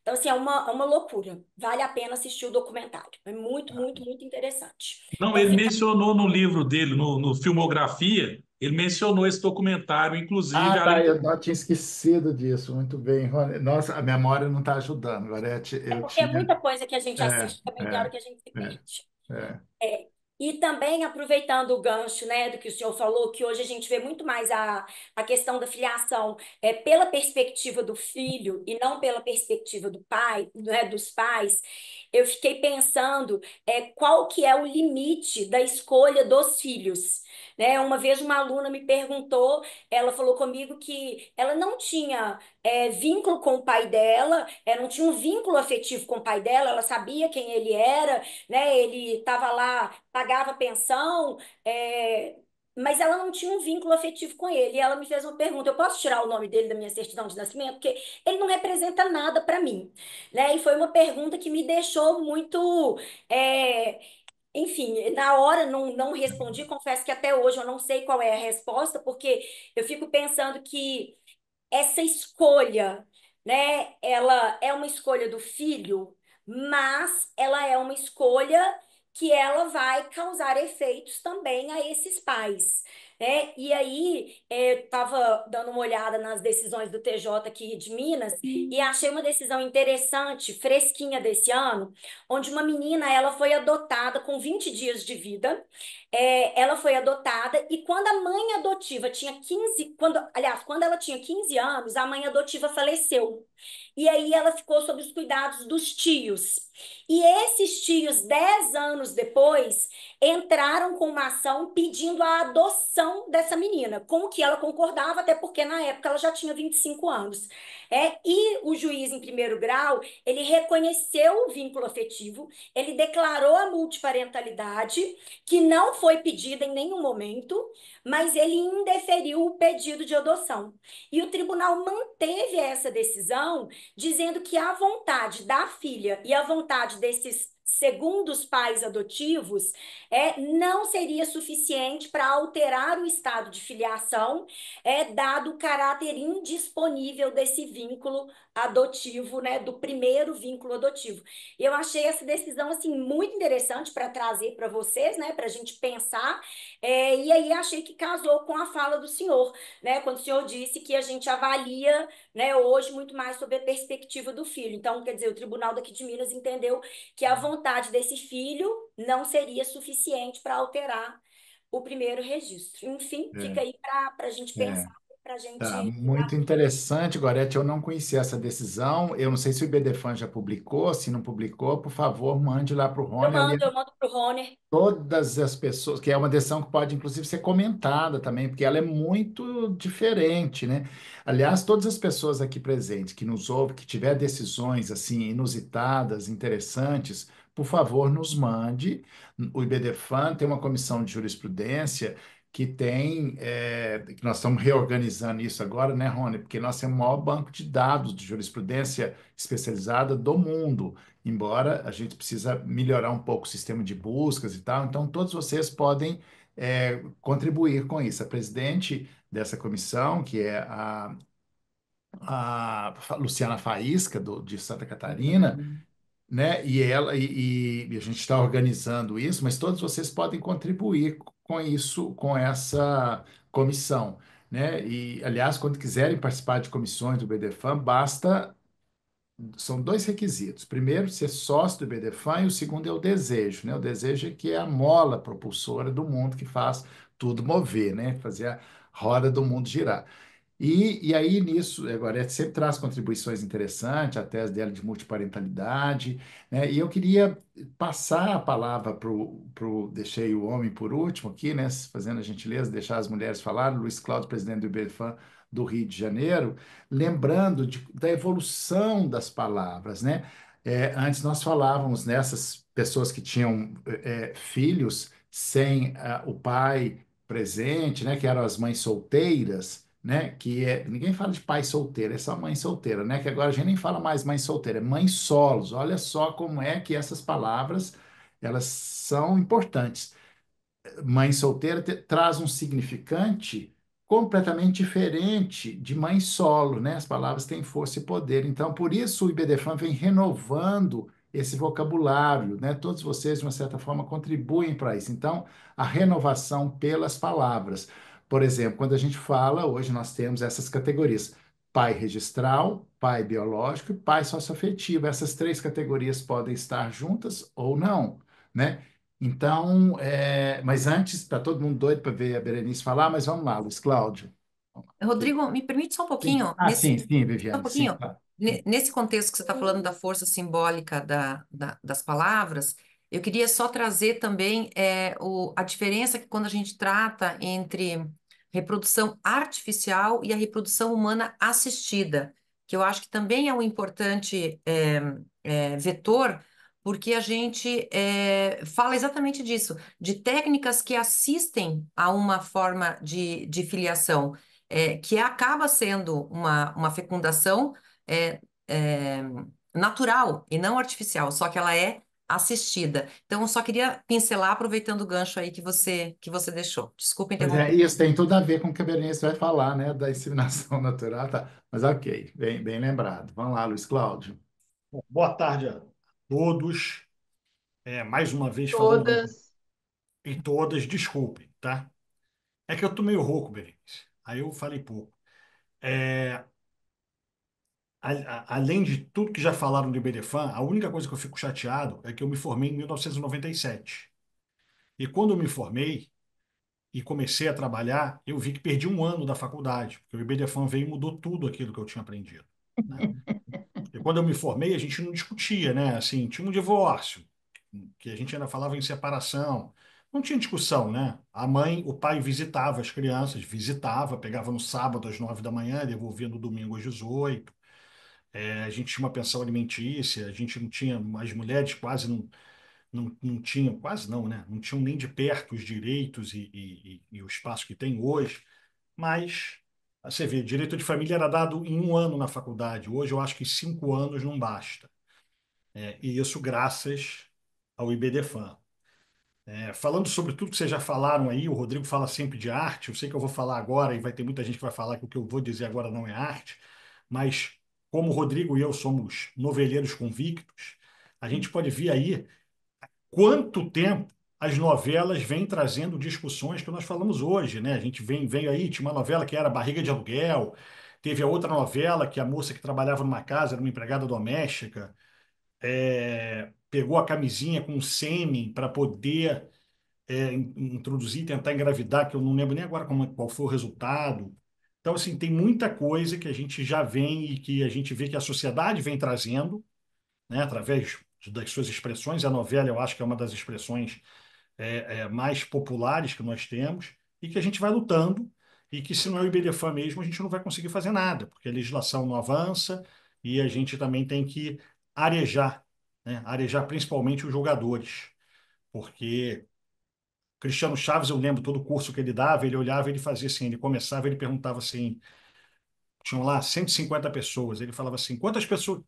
Então, assim, é uma loucura. Vale a pena assistir o documentário. É muito, muito, muito interessante. Não, Então, ele fica. mencionou no livro dele, no Filmografia, ele mencionou esse documentário, inclusive, Ah, tá, além eu não tinha esquecido disso. Muito bem, Rony. Nossa, a memória não está ajudando, Gorete. É Eu porque é tinha. muita coisa que a gente É, assiste, também tem hora é, que a gente se é, perde. é. É, e também aproveitando o gancho, né, do que o senhor falou, que hoje a gente vê muito mais a questão da filiação pela perspectiva do filho e não pela perspectiva do pai, né, dos pais. Eu fiquei pensando qual que é o limite da escolha dos filhos. Né? Uma vez uma aluna me perguntou, ela falou comigo que ela não tinha vínculo com o pai dela, não tinha um vínculo afetivo com o pai dela, ela sabia quem ele era, né? Ele estava lá, pagava pensão, mas ela não tinha um vínculo afetivo com ele. E ela me fez uma pergunta: eu posso tirar o nome dele da minha certidão de nascimento? Porque ele não representa nada para mim, né? E foi uma pergunta que me deixou muito. é, Enfim, na hora não respondi, confesso que até hoje eu não sei qual é a resposta, porque eu fico pensando que essa escolha, né, ela é uma escolha do filho, mas ela é uma escolha que ela vai causar efeitos também a esses pais, né? E aí, eu estava dando uma olhada nas decisões do TJ aqui de Minas e achei uma decisão interessante, fresquinha desse ano, onde uma menina, ela foi adotada com 20 dias de vida. Ela foi adotada e quando a mãe adotiva tinha 15, quando ela tinha 15 anos, a mãe adotiva faleceu. E aí ela ficou sob os cuidados dos tios. E esses tios, 10 anos depois, entraram com uma ação pedindo a adoção dessa menina, com o que ela concordava, até porque na época ela já tinha 25 anos. E o juiz em primeiro grau, ele reconheceu o vínculo afetivo, ele declarou a multiparentalidade, que não foi pedida em nenhum momento, mas ele indeferiu o pedido de adoção. E o tribunal manteve essa decisão, dizendo que a vontade da filha e a vontade desses segundos pais adotivos não seria suficiente para alterar o estado de filiação, dado o caráter indisponível desse vínculo adotivo, né, do primeiro vínculo adotivo. E eu achei essa decisão assim muito interessante para trazer para vocês, né, para a gente pensar. E aí achei que casou com a fala do senhor, né, quando o senhor disse que a gente avalia, né, hoje muito mais sobre a perspectiva do filho. Então, quer dizer, o Tribunal daqui de Minas entendeu que a vontade desse filho não seria suficiente para alterar o primeiro registro. Enfim, fica É, aí para a gente é. pensar. para a Tá, gente dar muito interessante, Gorete. Eu não conhecia essa decisão. Eu não sei se o IBDFAN já publicou. Se não publicou, por favor, mande lá para o Rony. eu mando para o Rony. Todas as pessoas, que é uma decisão que pode, inclusive, ser comentada também, porque ela é muito diferente, né? Aliás, todas as pessoas aqui presentes que nos ouvem, que tiver decisões assim inusitadas, interessantes, por favor, nos mande. O IBDFAN tem uma comissão de jurisprudência que tem, que nós estamos reorganizando isso agora, né, Rony? Porque nós temos o maior banco de dados de jurisprudência especializada do mundo, embora a gente precisa melhorar um pouco o sistema de buscas e tal. Então, todos vocês podem contribuir com isso. A presidente dessa comissão, que é a Luciana Faísca, de Santa Catarina, né? E a gente está organizando isso, mas todos vocês podem contribuir com isso, com essa comissão, né? E, aliás, quando quiserem participar de comissões do BDFAM, são dois requisitos. Primeiro, ser sócio do BDFAM e o segundo é o desejo, né? O desejo é que é a mola propulsora do mundo que faz tudo mover, né? Fazer a roda do mundo girar. E aí, nisso, agora, sempre traz contribuições interessantes, a tese dela de multiparentalidade, né? E eu queria passar a palavra deixei o homem por último aqui, né? Fazendo a gentileza de deixar as mulheres falarem, Luiz Cláudio, presidente do IBFAM do Rio de Janeiro, lembrando da evolução das palavras, né? Antes nós falávamos nessas pessoas que tinham filhos sem o pai presente, né? Que eram as mães solteiras, né? Ninguém fala de pai solteiro, é só mãe solteira, né? Que agora a gente nem fala mais mãe solteira, é mãe solos. Olha só como é que essas palavras elas são importantes. Mãe solteira traz um significante completamente diferente de mãe solo, né? As palavras têm força e poder. Então, por isso o IBDFAN vem renovando esse vocabulário, né? Todos vocês, de uma certa forma, contribuem para isso. Então, a renovação pelas palavras. Por exemplo, quando a gente fala, hoje nós temos essas categorias: pai registral, pai biológico e pai socioafetivo. Essas três categorias podem estar juntas ou não, né? Então, mas antes, está todo mundo doido para ver a Berenice falar, mas vamos lá, Luiz Cláudio. Rodrigo, me permite só um Sim. pouquinho, Ah, sim, sim, só um Viviane, sim, pouquinho. claro. Nesse contexto que você está falando da força simbólica das palavras, eu queria só trazer também a diferença que quando a gente trata entre reprodução artificial e a reprodução humana assistida, que eu acho que também é um importante vetor, porque a gente fala exatamente disso, de técnicas que assistem a uma forma de filiação, que acaba sendo uma fecundação é, é, natural e não artificial, só que ela é assistida. Então, eu só queria pincelar, aproveitando o gancho aí que você deixou. Desculpa Pois interromper. isso tem tudo a ver com o que a Berenice vai falar, né, da inseminação natural, tá? Mas ok, bem lembrado. Vamos lá, Luiz Cláudio. Bom, boa tarde a todos. Mais uma vez falando Todas. em todas, desculpem, tá? É que eu tô meio rouco, Berenice. Aí eu falei pouco. É, além de tudo que já falaram do IBDFAN, a única coisa que eu fico chateado é que eu me formei em 1997. E quando eu me formei e comecei a trabalhar, eu vi que perdi um ano da faculdade, porque o IBDFAN veio e mudou tudo aquilo que eu tinha aprendido, né? E quando eu me formei, a gente não discutia, né? Assim, tinha um divórcio, que a gente ainda falava em separação. Não tinha discussão, né? O pai visitava as crianças, visitava, pegava no sábado às 9 da manhã, devolvia no domingo às 18. A gente tinha uma pensão alimentícia, a gente não tinha, as mulheres quase não tinham, quase não, né? Não tinham nem de perto os direitos e o espaço que tem hoje. Mas, você vê, direito de família era dado em um ano na faculdade. Hoje eu acho que 5 anos não basta. E isso graças ao IBDFAN. Falando sobre tudo que vocês já falaram aí, o Rodrigo fala sempre de arte. Eu sei que eu vou falar agora e vai ter muita gente que vai falar que o que eu vou dizer agora não é arte, mas como o Rodrigo e eu somos noveleiros convictos, a gente pode ver aí quanto tempo as novelas vêm trazendo discussões que nós falamos hoje, né? A gente vem aí, tinha uma novela que era Barriga de Aluguel, teve a outra novela que a moça que trabalhava numa casa era uma empregada doméstica, pegou a camisinha com sêmen para poder introduzir, tentar engravidar, que eu não lembro nem agora qual foi o resultado. Então, assim, tem muita coisa que a gente já vem e que a gente vê que a sociedade vem trazendo, né, através das suas expressões. A novela, eu acho que é uma das expressões mais populares que nós temos e que a gente vai lutando e que, se não é o IBDFAN mesmo, a gente não vai conseguir fazer nada, porque a legislação não avança e a gente também tem que arejar, né? Arejar principalmente os jogadores, porque Cristiano Chaves, eu lembro todo o curso que ele dava, ele olhava, ele fazia assim, ele começava, ele perguntava assim, tinham lá 150 pessoas, ele falava assim, quantas pessoas,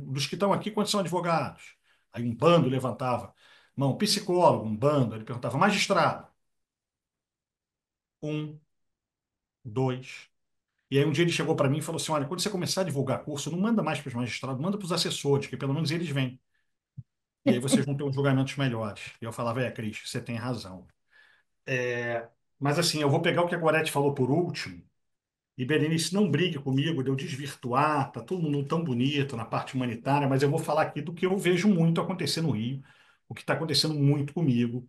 dos que estão aqui, quantos são advogados? Aí um bando levantava mão, psicólogo, um bando, ele perguntava, magistrado, um, dois. E aí um dia ele chegou para mim e falou assim, olha, quando você começar a divulgar curso, não manda mais para os magistrados, manda para os assessores, que pelo menos eles vêm. E aí vocês vão ter uns julgamentos melhores. E eu falava, Cris, você tem razão. Mas assim, eu vou pegar o que a Gorete falou por último. E Berenice, não brigue comigo de eu desvirtuar, tá todo mundo tão bonito na parte humanitária, mas eu vou falar aqui do que eu vejo muito acontecer no Rio, o que está acontecendo muito comigo,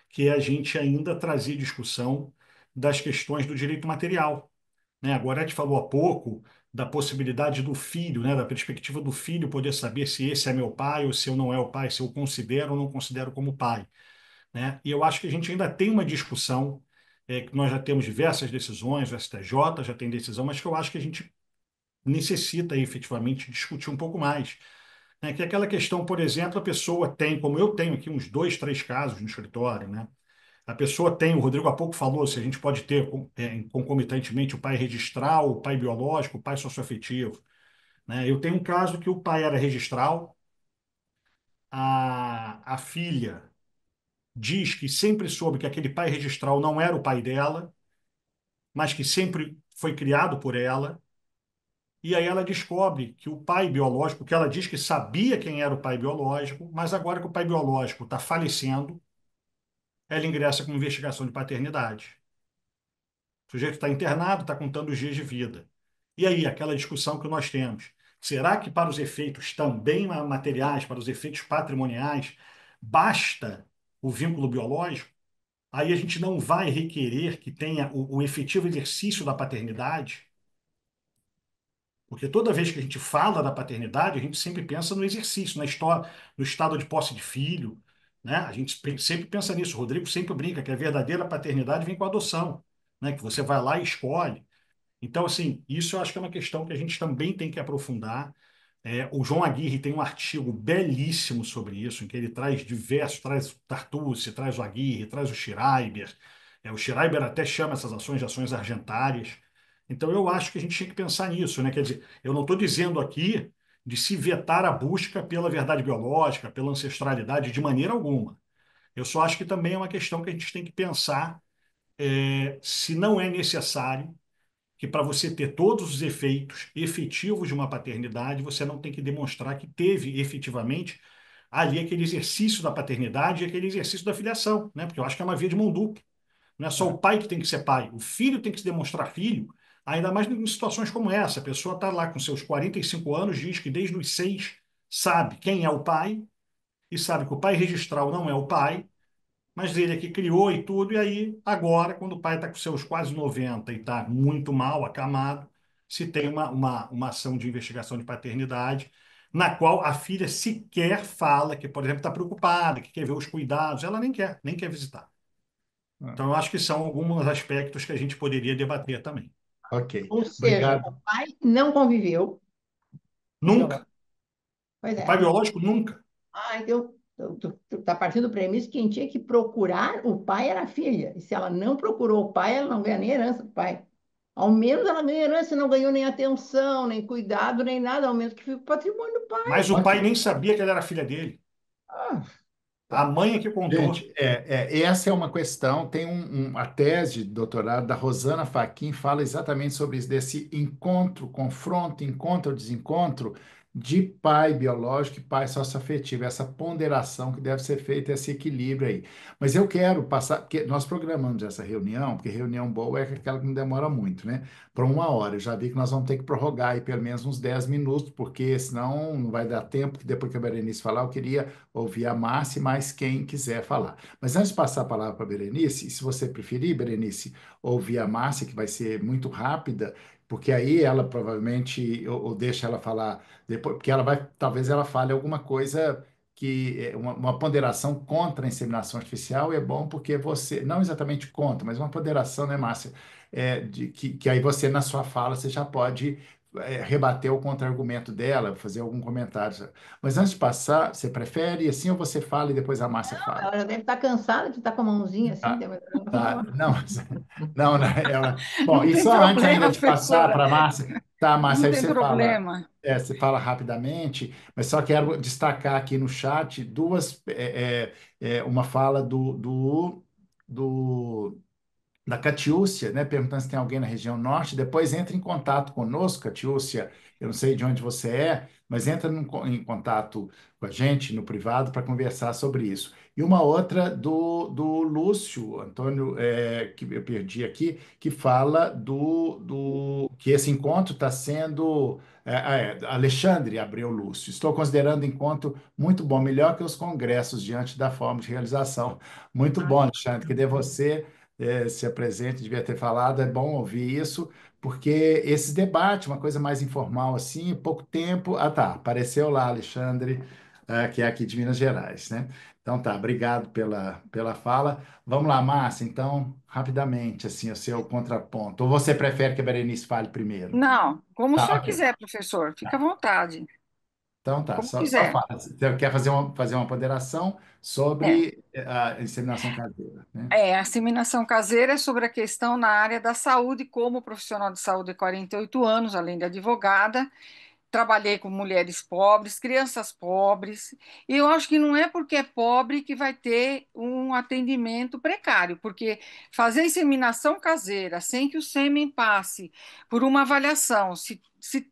que é a gente ainda trazer discussão das questões do direito material, né? A Gorete falou há pouco da possibilidade do filho, né, da perspectiva do filho poder saber se esse é meu pai ou se eu não é o pai, se eu considero ou não considero como pai, né? E eu acho que a gente ainda tem uma discussão, que nós já temos diversas decisões, o STJ já tem decisão, mas que eu acho que a gente necessita efetivamente discutir um pouco mais, né? Que é aquela questão, por exemplo, a pessoa tem, como eu tenho aqui uns dois, três casos no escritório, né? A pessoa tem, o Rodrigo há pouco falou, se a gente pode ter concomitantemente o pai registral, o pai biológico, o pai socioafetivo, né? Eu tenho um caso que o pai era registral, a filha diz que sempre soube que aquele pai registral não era o pai dela, mas que sempre foi criado por ela. E aí ela descobre que o pai biológico, que ela diz que sabia quem era o pai biológico, mas agora que o pai biológico está falecendo, ela ingressa com investigação de paternidade. O sujeito está internado, está contando os dias de vida. E aí, aquela discussão que nós temos. Será que para os efeitos também materiais, para os efeitos patrimoniais, basta o vínculo biológico? Aí a gente não vai requerer que tenha o efetivo exercício da paternidade, porque toda vez que a gente fala da paternidade, a gente sempre pensa no exercício, na história, no estado de posse de filho, né? A gente sempre pensa nisso. O Rodrigo sempre brinca que a verdadeira paternidade vem com a adoção, né? Que você vai lá e escolhe. Então, assim, isso eu acho que é uma questão que a gente também tem que aprofundar. O João Aguirre tem um artigo belíssimo sobre isso, em que ele traz diversos, traz o Tartucci, traz o Aguirre, traz o Schreiber. O Schreiber até chama essas ações de ações argentárias. Então, eu acho que a gente tinha que pensar nisso, né? Quer dizer, eu não estou dizendo aqui de se vetar a busca pela verdade biológica, pela ancestralidade, de maneira alguma. Eu só acho que também é uma questão que a gente tem que pensar se não é necessário que para você ter todos os efeitos efetivos de uma paternidade, você não tem que demonstrar que teve efetivamente ali aquele exercício da paternidade e aquele exercício da filiação, né? Porque eu acho que é uma via de mão dupla. Não é só o pai que tem que ser pai, o filho tem que se demonstrar filho, ainda mais em situações como essa. A pessoa está lá com seus 45 anos, diz que desde os 6 sabe quem é o pai e sabe que o pai registral não é o pai, mas ele é que criou e tudo, e aí, agora, quando o pai está com seus quase 90 e está muito mal, acamado, se tem uma ação de investigação de paternidade, na qual a filha sequer fala que, por exemplo, está preocupada, que quer ver os cuidados, ela nem quer visitar. Então, eu acho que são alguns aspectos que a gente poderia debater também. Ok, Ou seja, o obrigado. pai não conviveu. Nunca. Pois O é. pai biológico, nunca. Então, tu está partindo do premissa que quem tinha que procurar o pai era a filha. E se ela não procurou o pai, ela não ganha nem herança do pai. Ao menos ela ganha herança, não ganhou nem atenção, nem cuidado, nem nada, ao menos que fica o patrimônio do pai. Mas o pai nem sabia que ela era filha dele. Ah, A tá. mãe é que contou. Gente, essa é uma questão. Tem a tese de doutorado da Rosana Fachin fala exatamente sobre isso, desse encontro, confronto, encontro, desencontro de pai biológico e pai socioafetivo, essa ponderação que deve ser feita, esse equilíbrio aí. Mas eu quero passar, porque nós programamos essa reunião, porque reunião boa é aquela que não demora muito, né? Para 1 hora. Eu já vi que nós vamos ter que prorrogar aí pelo menos uns 10 minutos, porque senão não vai dar tempo, que depois que a Berenice falar, eu queria ouvir a Márcia e mais quem quiser falar. Mas antes de passar a palavra para a Berenice, e se você preferir, Berenice, ouvir a Márcia, que vai ser muito rápida, porque aí ela provavelmente, ou deixa ela falar depois, porque ela vai, talvez ela fale alguma coisa que é uma ponderação contra a inseminação artificial, e é bom porque você, não exatamente contra, mas uma ponderação, né, Márcia? Que aí você, na sua fala, você já pode rebater o contra-argumento dela, fazer algum comentário. Mas antes de passar, você prefere assim ou você fala e depois a Márcia fala? Ela já deve estar cansada de estar com a mãozinha assim, Tá, demorando. tá. Não, não, não, bom, Não e tem só antes ainda problema, de passar professora. para a Márcia, tá, Márcia, Não aí tem problema. você fala rapidamente, mas só quero destacar aqui no chat duas, uma fala do da Catiúcia, né, perguntando se tem alguém na região norte. Depois entra em contato conosco, Catiúcia. Eu não sei de onde você é, mas entra em contato com a gente no privado para conversar sobre isso. E uma outra do Lúcio Antônio, que eu perdi aqui, que fala que esse encontro está sendo. Alexandre Abreu Lúcio. Estou considerando o encontro muito bom, melhor que os congressos diante da forma de realização. Muito bom, Alexandre, que dê você se apresente, devia ter falado, é bom ouvir isso, porque esses debates, uma coisa mais informal assim, pouco tempo. Ah, tá, apareceu lá, Alexandre, que é aqui de Minas Gerais, né? Então tá, obrigado pela fala. Vamos lá, Márcia, então, rapidamente, assim, o seu contraponto. Ou você prefere que a Berenice fale primeiro? Não, como o Tá, senhor ok. quiser, professor. Fica à Tá. vontade. Então tá, Como só quiser. fala. Você quer fazer uma ponderação É. sobre a inseminação caseira, né? A inseminação caseira é sobre a questão na área da saúde, como profissional de saúde há 48 anos, além de advogada. Trabalhei com mulheres pobres, crianças pobres, e eu acho que não é porque é pobre que vai ter um atendimento precário, porque fazer inseminação caseira sem que o sêmen passe por uma avaliação, se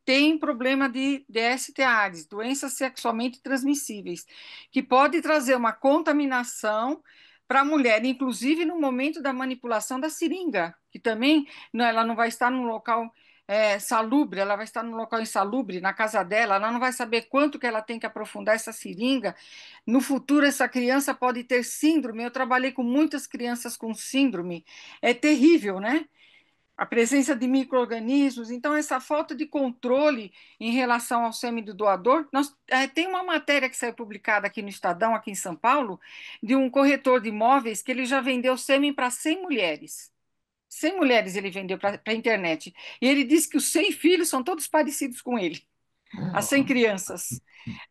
tem problema de DSTAs, doenças sexualmente transmissíveis, que pode trazer uma contaminação para a mulher, inclusive no momento da manipulação da seringa, que também ela não vai estar num local salubre, ela vai estar num local insalubre, na casa dela, ela não vai saber quanto que ela tem que aprofundar essa seringa. No futuro, essa criança pode ter síndrome. Eu trabalhei com muitas crianças com síndrome. É terrível, né? A presença de micro-organismos. Então, essa falta de controle em relação ao sêmen do doador. Tem uma matéria que saiu publicada aqui no Estadão, aqui em São Paulo, de um corretor de imóveis que ele já vendeu sêmen para 100 mulheres. 100 mulheres ele vendeu para a internet. E ele disse que os 100 filhos são todos parecidos com ele, as 100 crianças.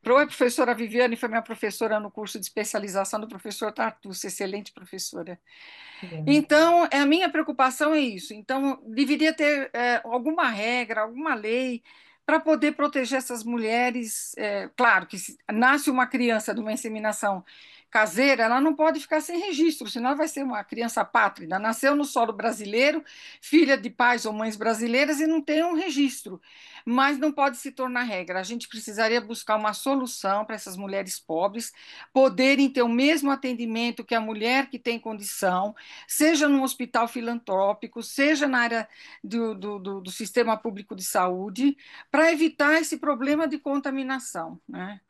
A professora Viviane foi minha professora no curso de especialização do professor Tartucci, excelente professora. Então, a minha preocupação é isso. Então, deveria ter alguma regra, alguma lei para poder proteger essas mulheres. Claro que se nasce uma criança de uma inseminação caseira, ela não pode ficar sem registro, senão ela vai ser uma criança pátrida. Nasceu no solo brasileiro, filha de pais ou mães brasileiras e não tem um registro. Mas não pode se tornar regra. A gente precisaria buscar uma solução para essas mulheres pobres poderem ter o mesmo atendimento que a mulher que tem condição, seja num hospital filantrópico, seja na área do sistema público de saúde, para evitar esse problema de contaminação, né?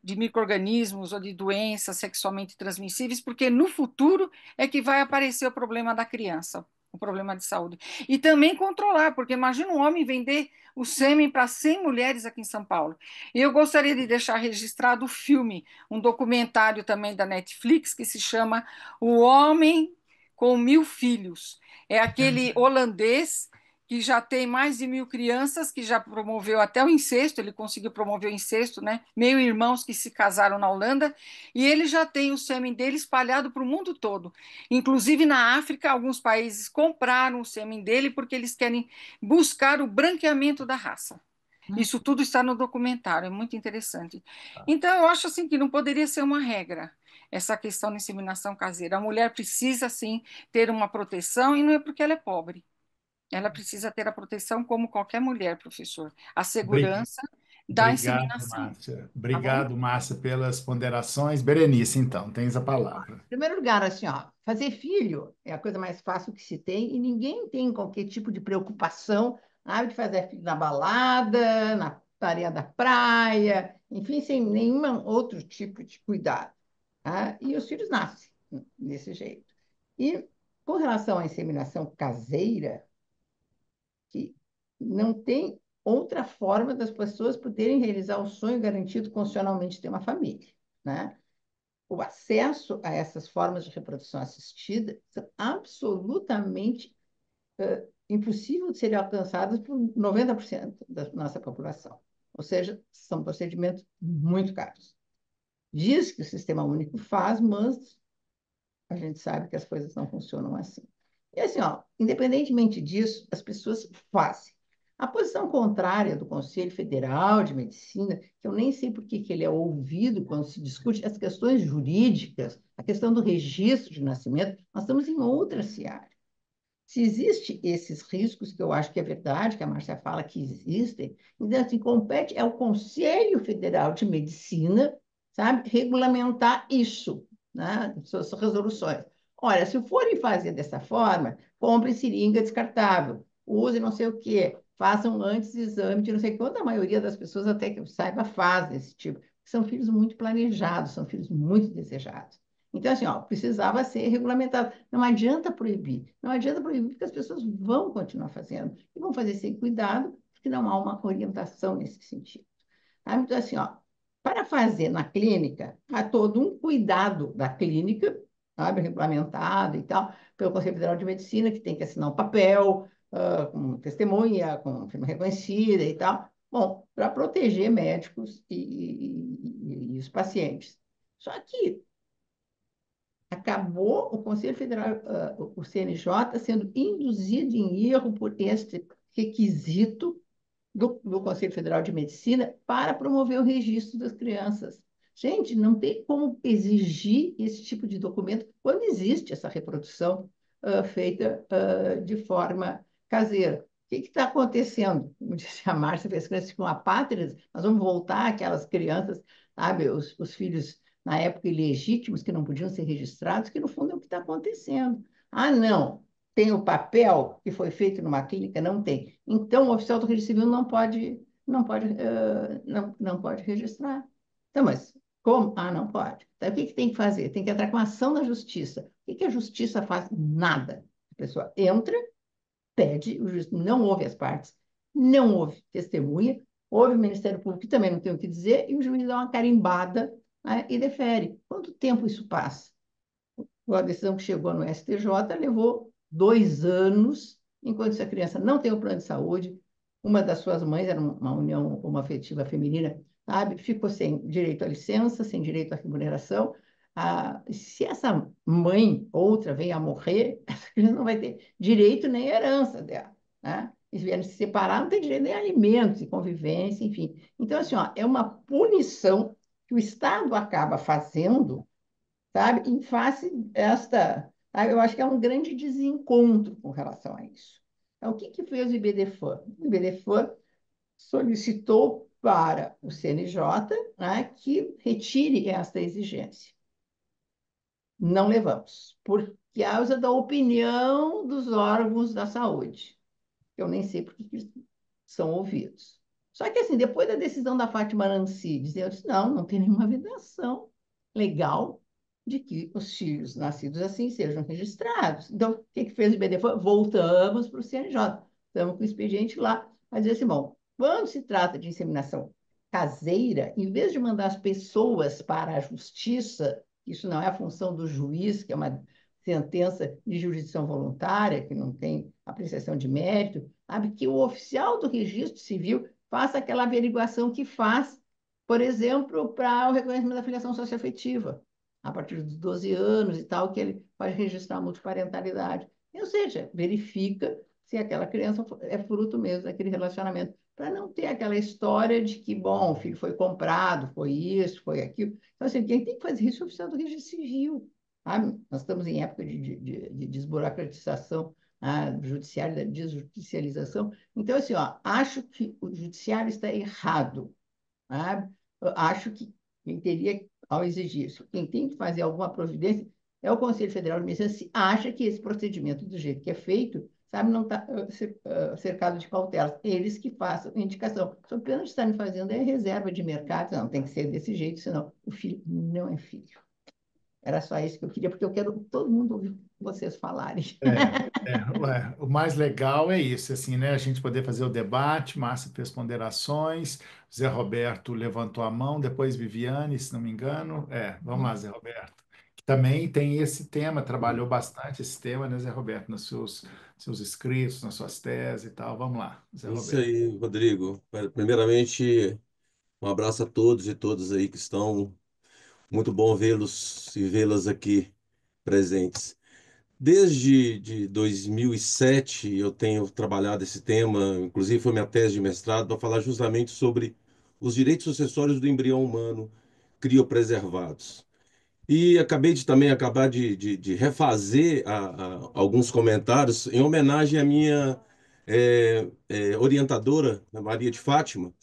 De micro-organismos ou de doenças sexualmente transmissíveis, porque no futuro é que vai aparecer o problema da criança, o problema de saúde. E também controlar, porque imagina um homem vender o sêmen para 100 mulheres aqui em São Paulo. E eu gostaria de deixar registrado o filme, um documentário também da Netflix, que se chama O Homem com Mil Filhos. É aquele holandês que já tem mais de 1.000 crianças, que já promoveu até o incesto, ele conseguiu promover o incesto, né? Meio-irmãos que se casaram na Holanda, e ele já tem o sêmen dele espalhado para o mundo todo. Inclusive na África, alguns países compraram o sêmen dele porque eles querem buscar o branqueamento da raça. Isso tudo está no documentário, é muito interessante. Então, eu acho assim que não poderia ser uma regra essa questão da inseminação caseira. A mulher precisa, sim, ter uma proteção, e não é porque ela é pobre. Ela precisa ter a proteção como qualquer mulher, professor. A Bri- segurança da Obrigado, inseminação, Márcia. tá bom? Obrigado, Márcia, pelas ponderações. Berenice, então, tens a palavra. Em primeiro lugar, assim, ó, fazer filho é a coisa mais fácil que se tem e ninguém tem qualquer tipo de preocupação, sabe, de fazer filho na balada, na areia da praia, enfim, sem nenhum outro tipo de cuidado, tá? E os filhos nascem desse jeito. E com relação à inseminação caseira, que não tem outra forma das pessoas poderem realizar o sonho garantido constitucionalmente de ter uma família, né? O acesso a essas formas de reprodução assistida são absolutamente impossível de serem alcançadas por 90% da nossa população. Ou seja, são procedimentos muito caros. Diz que o Sistema Único faz, mas a gente sabe que as coisas não funcionam assim. E assim, ó, independentemente disso, as pessoas fazem. A posição contrária do Conselho Federal de Medicina, que eu nem sei por que ele é ouvido quando se discute as questões jurídicas, a questão do registro de nascimento, nós estamos em outra seara. Se existem esses riscos, que eu acho que é verdade, que a Márcia fala que existem, então, assim, compete ao Conselho Federal de Medicina, sabe, regulamentar isso, né, suas resoluções. Olha, se forem fazer dessa forma, comprem seringa descartável, use não sei o quê, façam antes exame de não sei quanto, a maioria das pessoas, até que eu saiba, faz esse tipo. São filhos muito planejados, são filhos muito desejados. Então, assim, ó, precisava ser regulamentado. Não adianta proibir. Não adianta proibir, porque as pessoas vão continuar fazendo. E vão fazer sem cuidado, porque não há uma orientação nesse sentido. Tá? Então, assim, ó, para fazer na clínica, há todo um cuidado da clínica, sabe, regulamentado e tal, pelo Conselho Federal de Medicina, que tem que assinar um papel, com testemunha, com firma reconhecida e tal. Bom, para proteger médicos e os pacientes. Só que acabou o Conselho Federal, o CNJ, sendo induzido em erro por este requisito do Conselho Federal de Medicina para promover o registro das crianças. Gente, não tem como exigir esse tipo de documento quando existe essa reprodução feita de forma caseira. O que está acontecendo? Como disse a Márcia, as crianças ficam apátridas, nós vamos voltar aquelas crianças, sabe, os filhos na época ilegítimos, que não podiam ser registrados, que no fundo é o que está acontecendo. Ah, não, tem o papel que foi feito numa clínica? Não tem. Então, o oficial do registro civil não pode registrar. Então, mas como? Ah, não pode. Então, o que tem que fazer? Tem que entrar com ação na justiça. O que a justiça faz? Nada. A pessoa entra, pede, o juiz não ouve as partes, não ouve testemunha, ouve o Ministério Público, que também não tem o que dizer, e o juiz dá uma carimbada, né, e defere. Quanto tempo isso passa? A decisão que chegou no STJ levou 2 anos, enquanto essa criança não tem o plano de saúde, uma das suas mães era uma união homoafetiva feminina, sabe? Ficou sem direito à licença, sem direito à remuneração. Se essa mãe, outra, vem a morrer, essa criança não vai ter direito nem à herança dela, né? E se vierem se separar, não tem direito nem a alimentos e convivência, enfim. Então, assim, ó, é uma punição que o Estado acaba fazendo, sabe? Em face desta, sabe? Eu acho que é um grande desencontro com relação a isso. Então, o que fez o IBDFAN? O IBDFAN solicitou para o CNJ, né, que retire esta exigência. Não levamos, por causa da opinião dos órgãos da saúde. Eu nem sei por que eles são ouvidos. Só que, assim, depois da decisão da Fátima Nancy, dizendo que não tem nenhuma vedação legal de que os filhos nascidos assim sejam registrados. Então, o que fez o IBDFAN? Voltamos para o CNJ. Estamos com o expediente lá, mas dizer assim, bom, quando se trata de inseminação caseira, em vez de mandar as pessoas para a justiça, isso não é a função do juiz, que é uma sentença de jurisdição voluntária, que não tem apreciação de mérito, sabe? Que o oficial do registro civil faça aquela averiguação que faz, por exemplo, para o reconhecimento da filiação socioafetiva, a partir dos 12 anos e tal, que ele pode registrar a multiparentalidade. Ou seja, verifica se aquela criança é fruto mesmo daquele relacionamento, para não ter aquela história de que, bom, o filho foi comprado, foi isso, foi aquilo. Então, assim, quem tem que fazer isso é o oficial do registro civil. Nós estamos em época de desburocratização do judiciário, da desjudicialização. Então, assim, ó, acho que o judiciário está errado sabe? Eu acho que quem teria, ao exigir isso, quem tem que fazer alguma providência é o Conselho Federal de Medicina, se acha que esse procedimento, do jeito que é feito, sabe, não está cercado de cautelas. Eles que façam indicação. Só pena de estarem fazendo é reserva de mercado. Não, tem que ser desse jeito, senão o filho não é filho. Era só isso que eu queria, porque eu quero todo mundo ouvir vocês falarem. O mais legal é isso, assim, né? A gente poder fazer o debate, Márcia fez ponderações, Zé Roberto levantou a mão, depois Viviane, se não me engano. Vamos lá, Zé Roberto. Que também tem esse tema, trabalhou bastante esse tema, né, Zé Roberto, nos seus escritos, nas suas teses e tal. Vamos lá, Zé Isso Roberto. aí, Rodrigo. Primeiramente, um abraço a todos e todas aí que estão. Muito bom vê-los e vê-las aqui presentes. Desde de 2007 eu tenho trabalhado esse tema, inclusive foi minha tese de mestrado, para falar justamente sobre os direitos sucessórios do embrião humano criopreservados. E acabei de também acabar de refazer alguns comentários em homenagem à minha orientadora, a Maria de Fátima.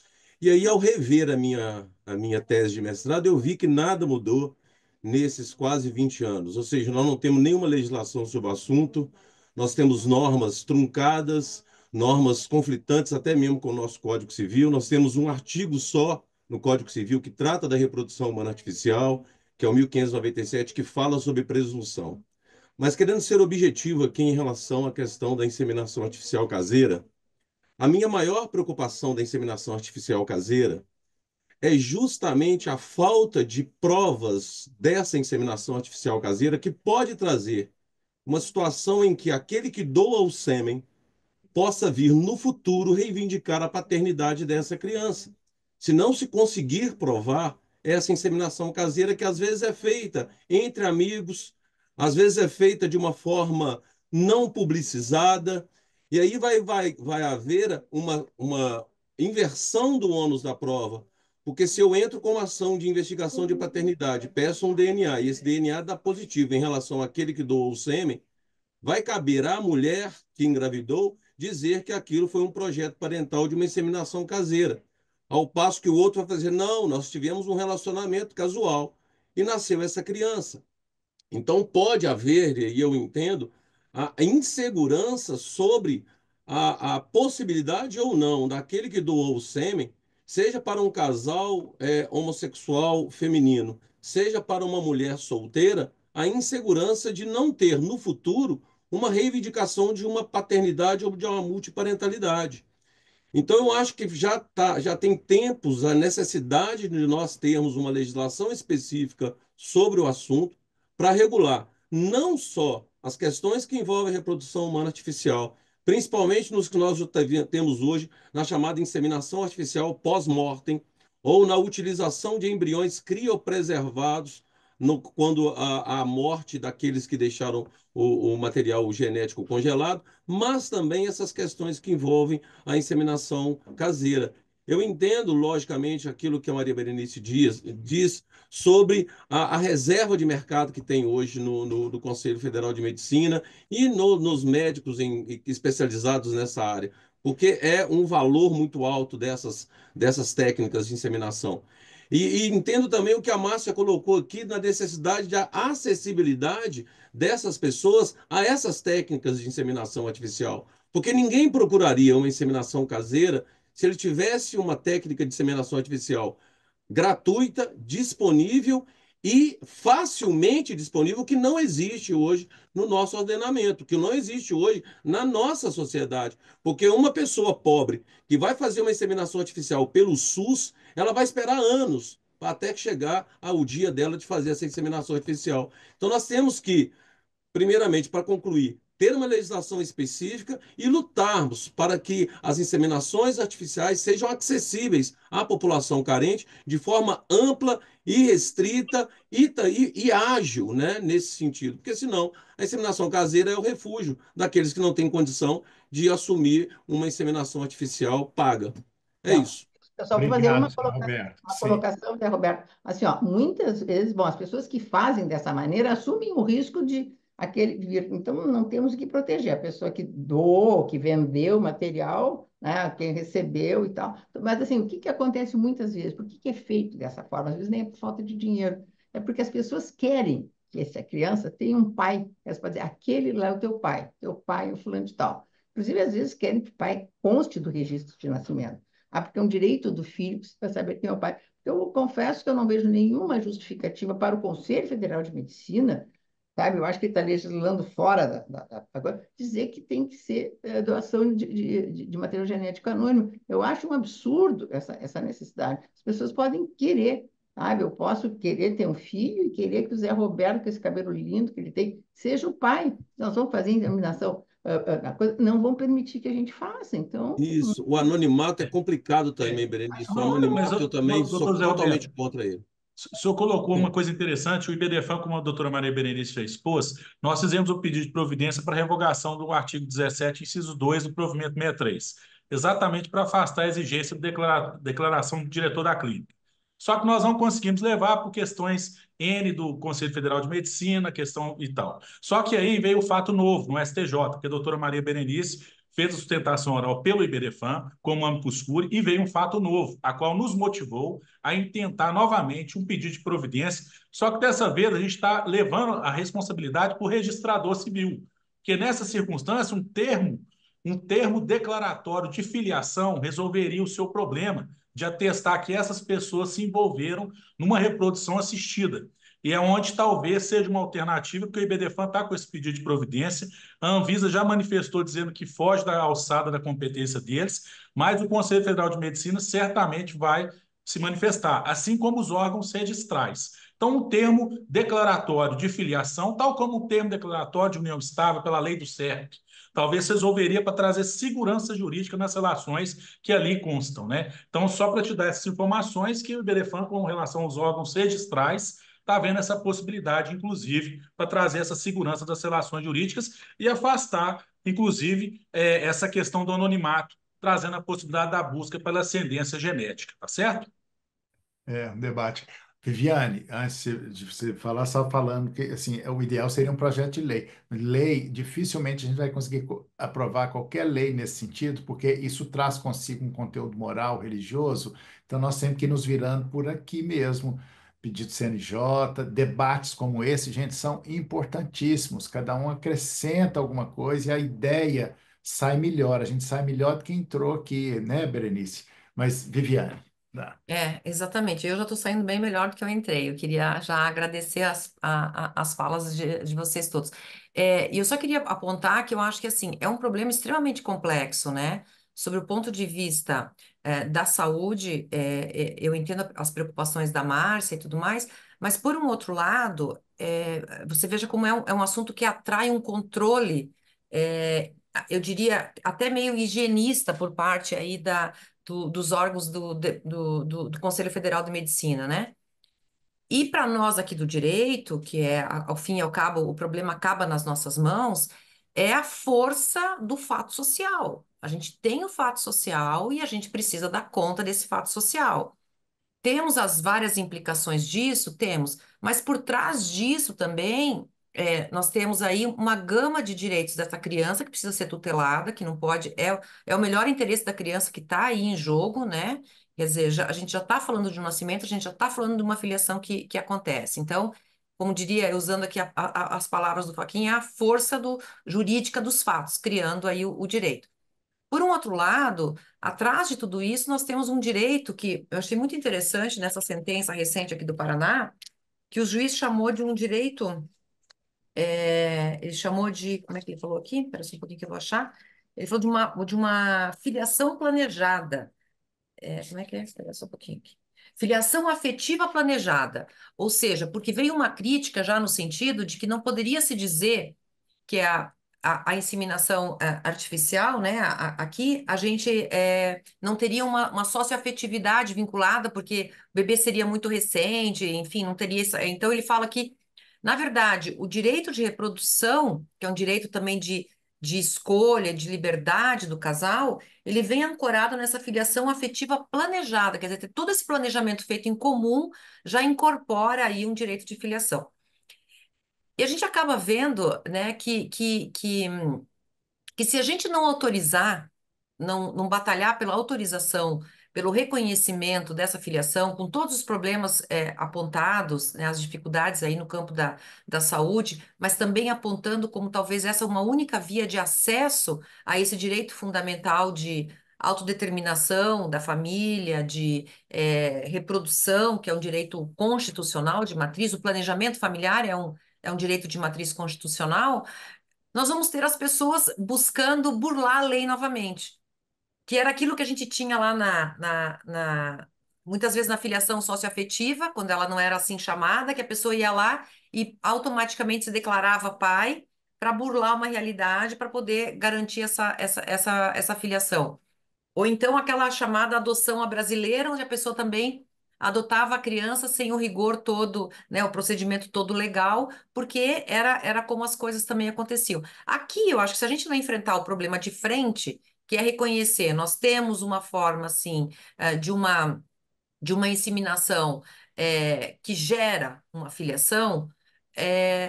E aí, ao rever a minha tese de mestrado, eu vi que nada mudou nesses quase 20 anos. Ou seja, nós não temos nenhuma legislação sobre o assunto, nós temos normas truncadas, normas conflitantes até mesmo com o nosso Código Civil. Nós temos um artigo só no Código Civil que trata da reprodução humana artificial, que é o 1597, que fala sobre presunção. Mas querendo ser objetivo aqui em relação à questão da inseminação artificial caseira, a minha maior preocupação da inseminação artificial caseira é justamente a falta de provas dessa inseminação artificial caseira que pode trazer uma situação em que aquele que doa o sêmen possa vir no futuro reivindicar a paternidade dessa criança. Se não se conseguir provar essa inseminação caseira, que às vezes é feita entre amigos, às vezes é feita de uma forma não publicizada, e aí vai haver uma inversão do ônus da prova. Porque se eu entro com uma ação de investigação de paternidade, peço um DNA, e esse DNA dá positivo em relação àquele que doou o sêmen, vai caber à mulher que engravidou dizer que aquilo foi um projeto parental de uma inseminação caseira. Ao passo que o outro vai fazer, não, nós tivemos um relacionamento casual e nasceu essa criança. Então, pode haver, e eu entendo, a insegurança sobre a possibilidade ou não daquele que doou o sêmen, seja para um casal homossexual feminino, seja para uma mulher solteira, a insegurança de não ter no futuro uma reivindicação de uma paternidade ou de uma multiparentalidade. Então, eu acho que já tem tempos a necessidade de nós termos uma legislação específica sobre o assunto para regular não só as questões que envolvem a reprodução humana artificial, principalmente nos que nós temos hoje na chamada inseminação artificial pós-mortem, ou na utilização de embriões criopreservados quando a morte daqueles que deixaram o material genético congelado, mas também essas questões que envolvem a inseminação caseira. Eu entendo, logicamente, aquilo que a Maria Berenice diz sobre a reserva de mercado que tem hoje no Conselho Federal de Medicina e nos médicos especializados nessa área, porque é um valor muito alto dessas técnicas de inseminação. E entendo também o que a Márcia colocou aqui na necessidade da acessibilidade dessas pessoas a essas técnicas de inseminação artificial. Porque ninguém procuraria uma inseminação caseira se ele tivesse uma técnica de inseminação artificial gratuita, disponível e facilmente disponível, que não existe hoje no nosso ordenamento, que não existe hoje na nossa sociedade. Porque uma pessoa pobre que vai fazer uma inseminação artificial pelo SUS, ela vai esperar anos até chegar ao dia dela de fazer essa inseminação artificial. Então, nós temos que, primeiramente, para concluir, ter uma legislação específica e lutarmos para que as inseminações artificiais sejam acessíveis à população carente de forma ampla e restrita e ágil, né, nesse sentido. Porque, senão, a inseminação caseira é o refúgio daqueles que não têm condição de assumir uma inseminação artificial paga. É Não, isso. eu só vou fazer Obrigado, Zé Roberto. uma Sim. colocação, Zé Roberto. Assim, ó, muitas vezes, bom, as pessoas que fazem dessa maneira assumem o risco de Então, não temos que proteger a pessoa que doou, que vendeu o material, né, quem recebeu e tal. Mas, assim, o que que acontece muitas vezes? Por que que é feito dessa forma? Às vezes nem é por falta de dinheiro, é porque as pessoas querem que essa criança tenha um pai. Elas podem dizer, aquele lá é o teu pai é o fulano de tal. Inclusive, às vezes querem que o pai conste do registro de nascimento. Ah, porque é um direito do filho para saber quem é o pai. Eu confesso que eu não vejo nenhuma justificativa para o Conselho Federal de Medicina, sabe? Eu acho que ele está legislando fora agora, dizer que tem que ser doação de material genético anônimo. Eu acho um absurdo essa necessidade. As pessoas podem querer, sabe? Eu posso querer ter um filho e querer que o Zé Roberto, com esse cabelo lindo que ele tem, seja o pai. Nós vamos fazer inseminação, não vão permitir que a gente faça. Então, Isso, o anonimato é É, complicado também, é. Berenice. O Mas, anonimato eu também sou doutor Zé totalmente Roberto, contra ele. o senhor colocou Hum. uma coisa interessante, o IBDFAN, como a doutora Maria Berenice já expôs, nós fizemos o pedido de providência para revogação do artigo 17, inciso 2 do provimento 63, exatamente para afastar a exigência de declaração do diretor da clínica. Só que nós não conseguimos levar por questões N do Conselho Federal de Medicina, questão e tal. Só que aí veio o fato novo no STJ, que a doutora Maria Berenice fez a sustentação oral pelo IBDFAN, como amicus curiae, e veio um fato novo, a qual nos motivou a intentar novamente um pedido de providência, só que dessa vez a gente está levando a responsabilidade para o registrador civil, porque nessa circunstância um termo declaratório de filiação resolveria o seu problema de atestar que essas pessoas se envolveram numa reprodução assistida. E é onde talvez seja uma alternativa, porque o IBDFAN está com esse pedido de providência. A Anvisa já manifestou dizendo que foge da alçada da competência deles, mas o Conselho Federal de Medicina certamente vai se manifestar, assim como os órgãos registrais. Então, um termo declaratório de filiação, tal como um termo declaratório de união estável pela lei do CERP, talvez resolveria para trazer segurança jurídica nas relações que ali constam, né? Então, só para te dar essas informações, que o IBDFAN, com relação aos órgãos registrais, está vendo essa possibilidade, inclusive, para trazer essa segurança das relações jurídicas e afastar, inclusive, essa questão do anonimato, trazendo a possibilidade da busca pela ascendência genética, tá certo? Um debate. Viviane, antes de você falar, só falando que assim, o ideal seria um projeto de lei. Lei, dificilmente a gente vai conseguir aprovar qualquer lei nesse sentido, porque isso traz consigo um conteúdo moral, religioso. Então, nós temos que ir nos virando por aqui mesmo. Pedido CNJ, debates como esse, gente, são importantíssimos. Cada um acrescenta alguma coisa e a ideia sai melhor. A gente sai melhor do que entrou aqui, né, Berenice? Mas, Viviane. Dá. Exatamente. Eu já estou saindo bem melhor do que eu entrei. Eu queria já agradecer as falas de vocês todos. E eu só queria apontar que eu acho que assim é um problema extremamente complexo, né? Sobre o ponto de vista da saúde, eu entendo as preocupações da Márcia e tudo mais, mas por um outro lado, você veja como é um assunto que atrai um controle, eu diria até meio higienista por parte aí dos órgãos do Conselho Federal de Medicina, né? E para nós aqui do direito, que ao fim e ao cabo, o problema acaba nas nossas mãos, é a força do fato social. A gente tem o fato social e a gente precisa dar conta desse fato social. Temos as várias implicações disso? Temos, mas por trás disso também, nós temos aí uma gama de direitos dessa criança que precisa ser tutelada, que não pode, é o melhor interesse da criança que está aí em jogo, né? Quer dizer, a gente já está falando de um nascimento, a gente já está falando de uma filiação que acontece. Então, como diria, usando aqui as palavras do Faquinha, é a força jurídica dos fatos, criando aí o direito. Por um outro lado, atrás de tudo isso, nós temos um direito que eu achei muito interessante nessa sentença recente aqui do Paraná, que o juiz chamou de um direito, ele chamou de, como é que ele falou aqui? Espera só um pouquinho que eu vou achar. Ele falou de uma filiação planejada. Como é que é? Espera só um pouquinho aqui. Filiação afetiva planejada. Ou seja, porque veio uma crítica já no sentido de que não poderia se dizer que é a inseminação artificial, né? Aqui a gente não teria uma socioafetividade vinculada, porque o bebê seria muito recente, enfim, não teria isso. Então ele fala que, na verdade, o direito de reprodução, que é um direito também de escolha, de liberdade do casal, ele vem ancorado nessa filiação afetiva planejada, quer dizer, todo esse planejamento feito em comum já incorpora aí um direito de filiação. E a gente acaba vendo, né, que se a gente não autorizar, não batalhar pela autorização, pelo reconhecimento dessa filiação, com todos os problemas apontados, né, as dificuldades aí no campo da saúde, mas também apontando como talvez essa uma única via de acesso a esse direito fundamental de autodeterminação da família, de reprodução, que é um direito constitucional de matriz, o planejamento familiar é um direito de matriz constitucional, nós vamos ter as pessoas buscando burlar a lei novamente, que era aquilo que a gente tinha lá muitas vezes na filiação socioafetiva, quando ela não era assim chamada, que a pessoa ia lá e automaticamente se declarava pai para burlar uma realidade, para poder garantir essa filiação. Ou então aquela chamada adoção à brasileira, onde a pessoa também adotava a criança sem o rigor todo, né, o procedimento todo legal, porque era como as coisas também aconteciam. Aqui, eu acho que se a gente não enfrentar o problema de frente, que é reconhecer, nós temos uma forma, assim, de uma inseminação que gera uma filiação,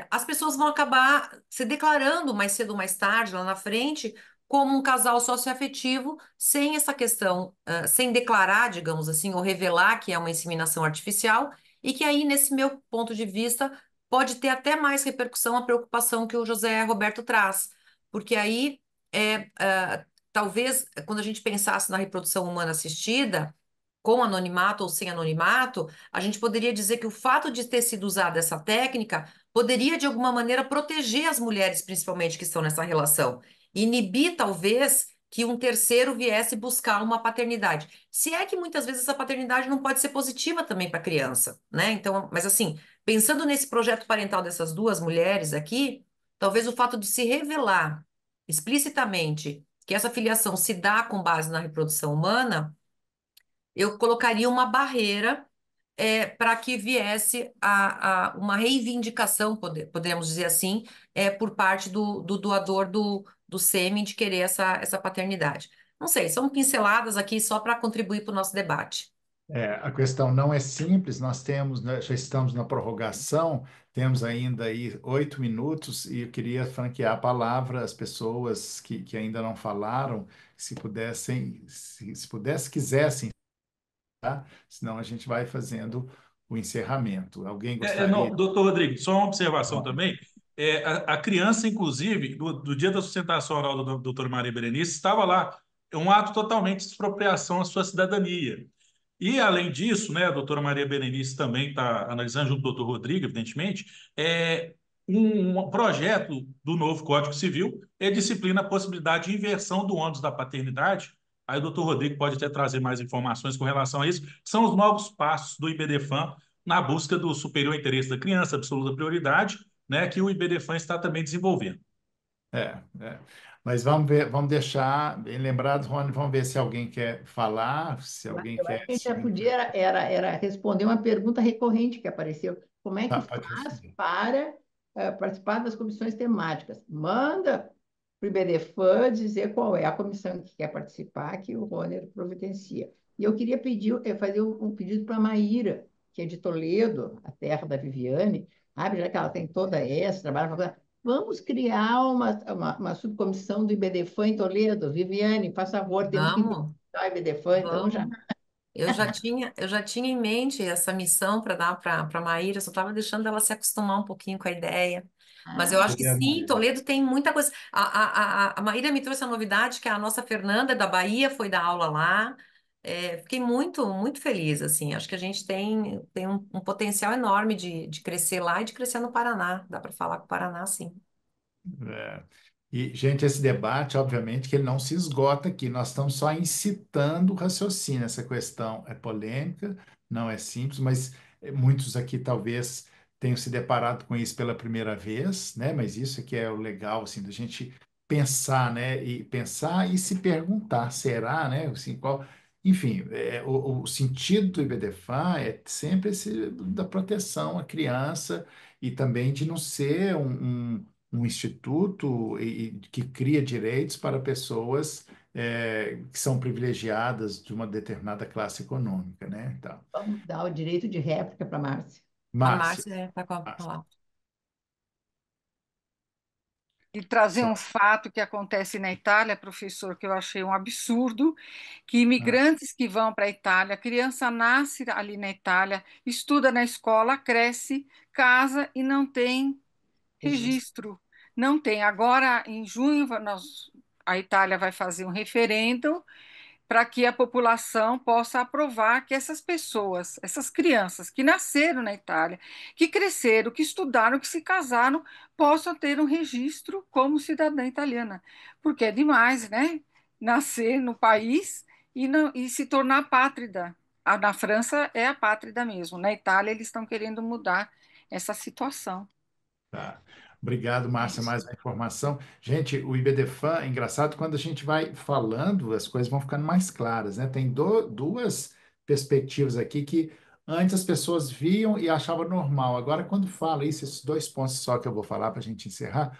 as pessoas vão acabar se declarando mais cedo ou mais tarde, lá na frente, como um casal socioafetivo, sem essa questão, sem declarar, digamos assim, ou revelar que é uma inseminação artificial, e que aí, nesse meu ponto de vista, pode ter até mais repercussão a preocupação que o José Roberto traz, porque aí, talvez, quando a gente pensasse na reprodução humana assistida, com anonimato ou sem anonimato, a gente poderia dizer que o fato de ter sido usada essa técnica poderia, de alguma maneira, proteger as mulheres, principalmente, que estão nessa relação. Inibir, talvez, que um terceiro viesse buscar uma paternidade. Se é que muitas vezes essa paternidade não pode ser positiva também para a criança, né? Então, mas assim, pensando nesse projeto parental dessas duas mulheres aqui, talvez o fato de se revelar explicitamente que essa filiação se dá com base na reprodução humana, eu colocaria uma barreira para que viesse uma reivindicação, podemos dizer assim, por parte do doador do sêmen de querer essa paternidade. Não sei, são pinceladas aqui só para contribuir para o nosso debate. A questão não é simples, nós temos, né, já estamos na prorrogação, temos ainda aí 8 minutos e eu queria franquear a palavra às pessoas que ainda não falaram, se pudessem, se pudessem, quisessem, tá? Senão a gente vai fazendo o encerramento. Alguém gostaria? Não, doutor Rodrigo, só uma observação Bom, também. A criança, inclusive, do dia da sustentação oral da doutora Maria Berenice, estava lá. É um ato totalmente de expropriação à sua cidadania. E, além disso, né, a doutora Maria Berenice também está analisando, junto com o doutor Rodrigo, evidentemente, um projeto do novo Código Civil disciplina a possibilidade de inversão do ônus da paternidade. Aí o doutor Rodrigo pode até trazer mais informações com relação a isso. São os novos passos do IBDFAM na busca do superior interesse da criança, absoluta prioridade, né, que o IBDFAM está também desenvolvendo. é, é. Mas vamos ver, vamos deixar bem lembrado, Rony, vamos ver se alguém quer falar, se alguém Eu acho quer que a gente se já podia era responder uma pergunta recorrente que apareceu. Como é que Tá, pode faz responder. para participar das comissões temáticas? Manda para o IBDFAN dizer qual é a comissão que quer participar, que o Roner providencia. E eu queria fazer um pedido para a Maíra, que é de Toledo, a terra da Viviane, sabe, já que ela tem toda essa, trabalha na faculdade. Vamos criar uma subcomissão do IBDFAN em Toledo. Viviane, por favor, temos que Vamos, implementar o IBDFAN, então já. vamos. Eu já tinha em mente essa missão para dar para a Maíra, eu só estava deixando ela se acostumar um pouquinho com a ideia. Mas eu Ah, acho que sim, Toledo tem muita coisa. A Maíra me trouxe a novidade que a nossa Fernanda da Bahia foi dar aula lá. Fiquei muito, muito feliz, assim. Acho que a gente tem um potencial enorme de crescer lá e de crescer no Paraná. Dá para falar com o Paraná, sim. É. E, gente, esse debate, obviamente, que ele não se esgota aqui. Nós estamos só incitando o raciocínio. Essa questão é polêmica, não é simples, mas muitos aqui talvez tenham se deparado com isso pela primeira vez, né? Mas isso aqui é o legal, assim, da gente pensar, né? E pensar e se perguntar, será, né? Assim, Enfim, o sentido do IBDFAN é sempre esse da proteção à criança e também de não ser um instituto que cria direitos para pessoas que são privilegiadas de uma determinada classe econômica, né? Então, vamos dar o direito de réplica para a Márcia. A Márcia, Márcia está com a Márcia. palavra. de trazer Só- um fato que acontece na Itália, professor, que eu achei um absurdo, que ah, imigrantes que vão para a Itália, a criança nasce ali na Itália, estuda na escola, cresce, casa e não tem registro. registro. Não tem. Agora, em junho, a Itália vai fazer um referendo para que a população possa aprovar que essas pessoas, essas crianças que nasceram na Itália, que cresceram, que estudaram, que se casaram, possam ter um registro como cidadã italiana. Porque é demais, né? Nascer no país e se tornar pátrida. Na França é a pátrida mesmo. Na Itália, eles estão querendo mudar essa situação. Tá. Obrigado, É Márcia, isso. mais uma informação. Gente, o IBDFAN é engraçado quando a gente vai falando, as coisas vão ficando mais claras, né? Tem duas perspectivas aqui que antes as pessoas viam e achavam normal. Agora, quando fala isso, esses dois pontos só que eu vou falar para a gente encerrar,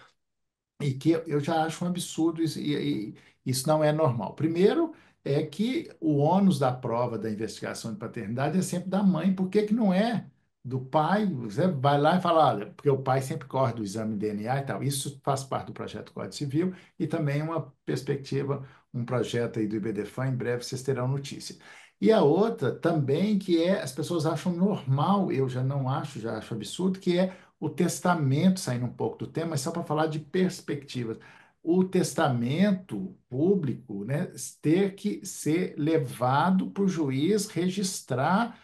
e que eu já acho um absurdo isso, e isso não é normal. Primeiro, é que o ônus da prova da investigação de paternidade é sempre da mãe, por que que não é do pai? Você vai lá e fala, olha, porque o pai sempre corre do exame de DNA e tal. Isso faz parte do projeto Código Civil e também uma perspectiva, um projeto aí do IBDFAN, em breve vocês terão notícia. E a outra também, que é, as pessoas acham normal, eu já não acho, já acho absurdo, que é o testamento, saindo um pouco do tema, mas só para falar de perspectivas. O testamento público, né, ter que ser levado para o juiz registrar,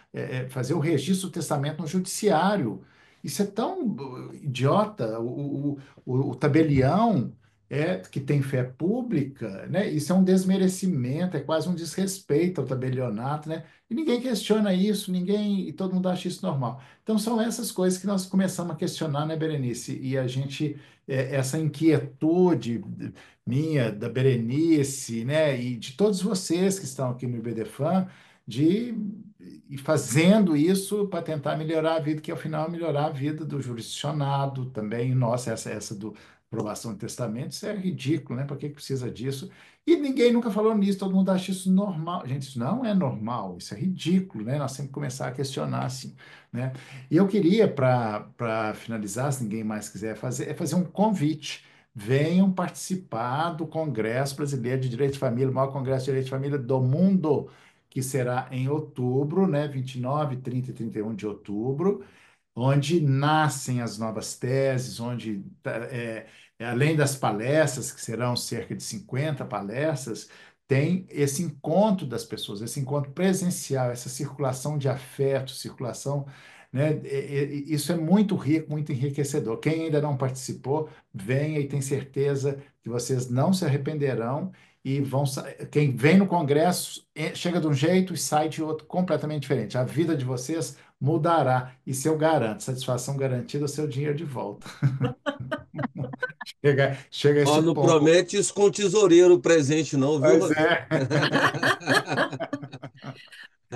fazer o registro do testamento no judiciário. Isso é tão idiota. O tabelião que tem fé pública, né? Isso é um desmerecimento, é quase um desrespeito ao tabelionato, né? E ninguém questiona isso, ninguém, e todo mundo acha isso normal. Então, são essas coisas que nós começamos a questionar, né, Berenice? E a gente, essa inquietude minha, da Berenice, né, e de todos vocês que estão aqui no IBDFAN, de ir fazendo isso para tentar melhorar a vida, que ao final é melhorar a vida do jurisdicionado também, nossa, essa do aprovação de testamento, isso é ridículo, né? Para que precisa disso? E ninguém nunca falou nisso, todo mundo acha isso normal. Gente, isso não é normal, isso é ridículo, né? Nós temos que começar a questionar assim, né? E eu queria, para finalizar, se ninguém mais quiser fazer, é fazer um convite. Venham participar do Congresso Brasileiro de Direito de Família, o maior Congresso de Direito de Família do mundo, que será em outubro, né? 29, 30 e 31 de outubro, onde nascem as novas teses, onde, além das palestras, que serão cerca de 50 palestras, tem esse encontro das pessoas, esse encontro presencial, essa circulação de afeto, circulação, né? Isso é muito rico, muito enriquecedor. Quem ainda não participou, venha e tem certeza que vocês não se arrependerão e quem vem no congresso chega de um jeito e sai de outro completamente diferente. A vida de vocês mudará. Isso eu garanto. Satisfação garantida, o seu dinheiro de volta. Chega a Ó, esse não ponto. promete isso com tesoureiro presente, não, viu, Pois Rodrigo? é.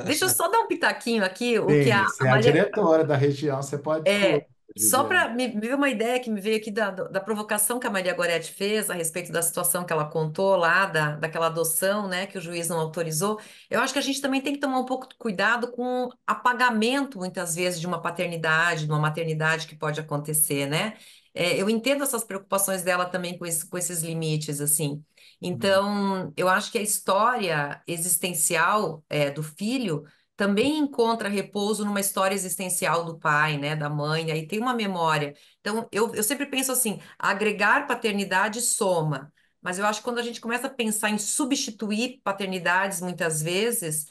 Deixa eu só dar um pitaquinho aqui, o que Sim, a você é a Maria. diretora da região, você pode fluir, Só Gisele. para me ver uma ideia que me veio aqui da provocação que a Maria Goretti fez a respeito da situação que ela contou lá, daquela adoção, né, que o juiz não autorizou, eu acho que a gente também tem que tomar um pouco de cuidado com o apagamento, muitas vezes, de uma paternidade, de uma maternidade que pode acontecer, né? Eu entendo essas preocupações dela também com esses limites, assim. Então, eu acho que a história existencial, do filho também encontra repouso numa história existencial do pai, né, da mãe, aí tem uma memória. Então, eu sempre penso assim, agregar paternidade soma, mas eu acho que quando a gente começa a pensar em substituir paternidades, muitas vezes,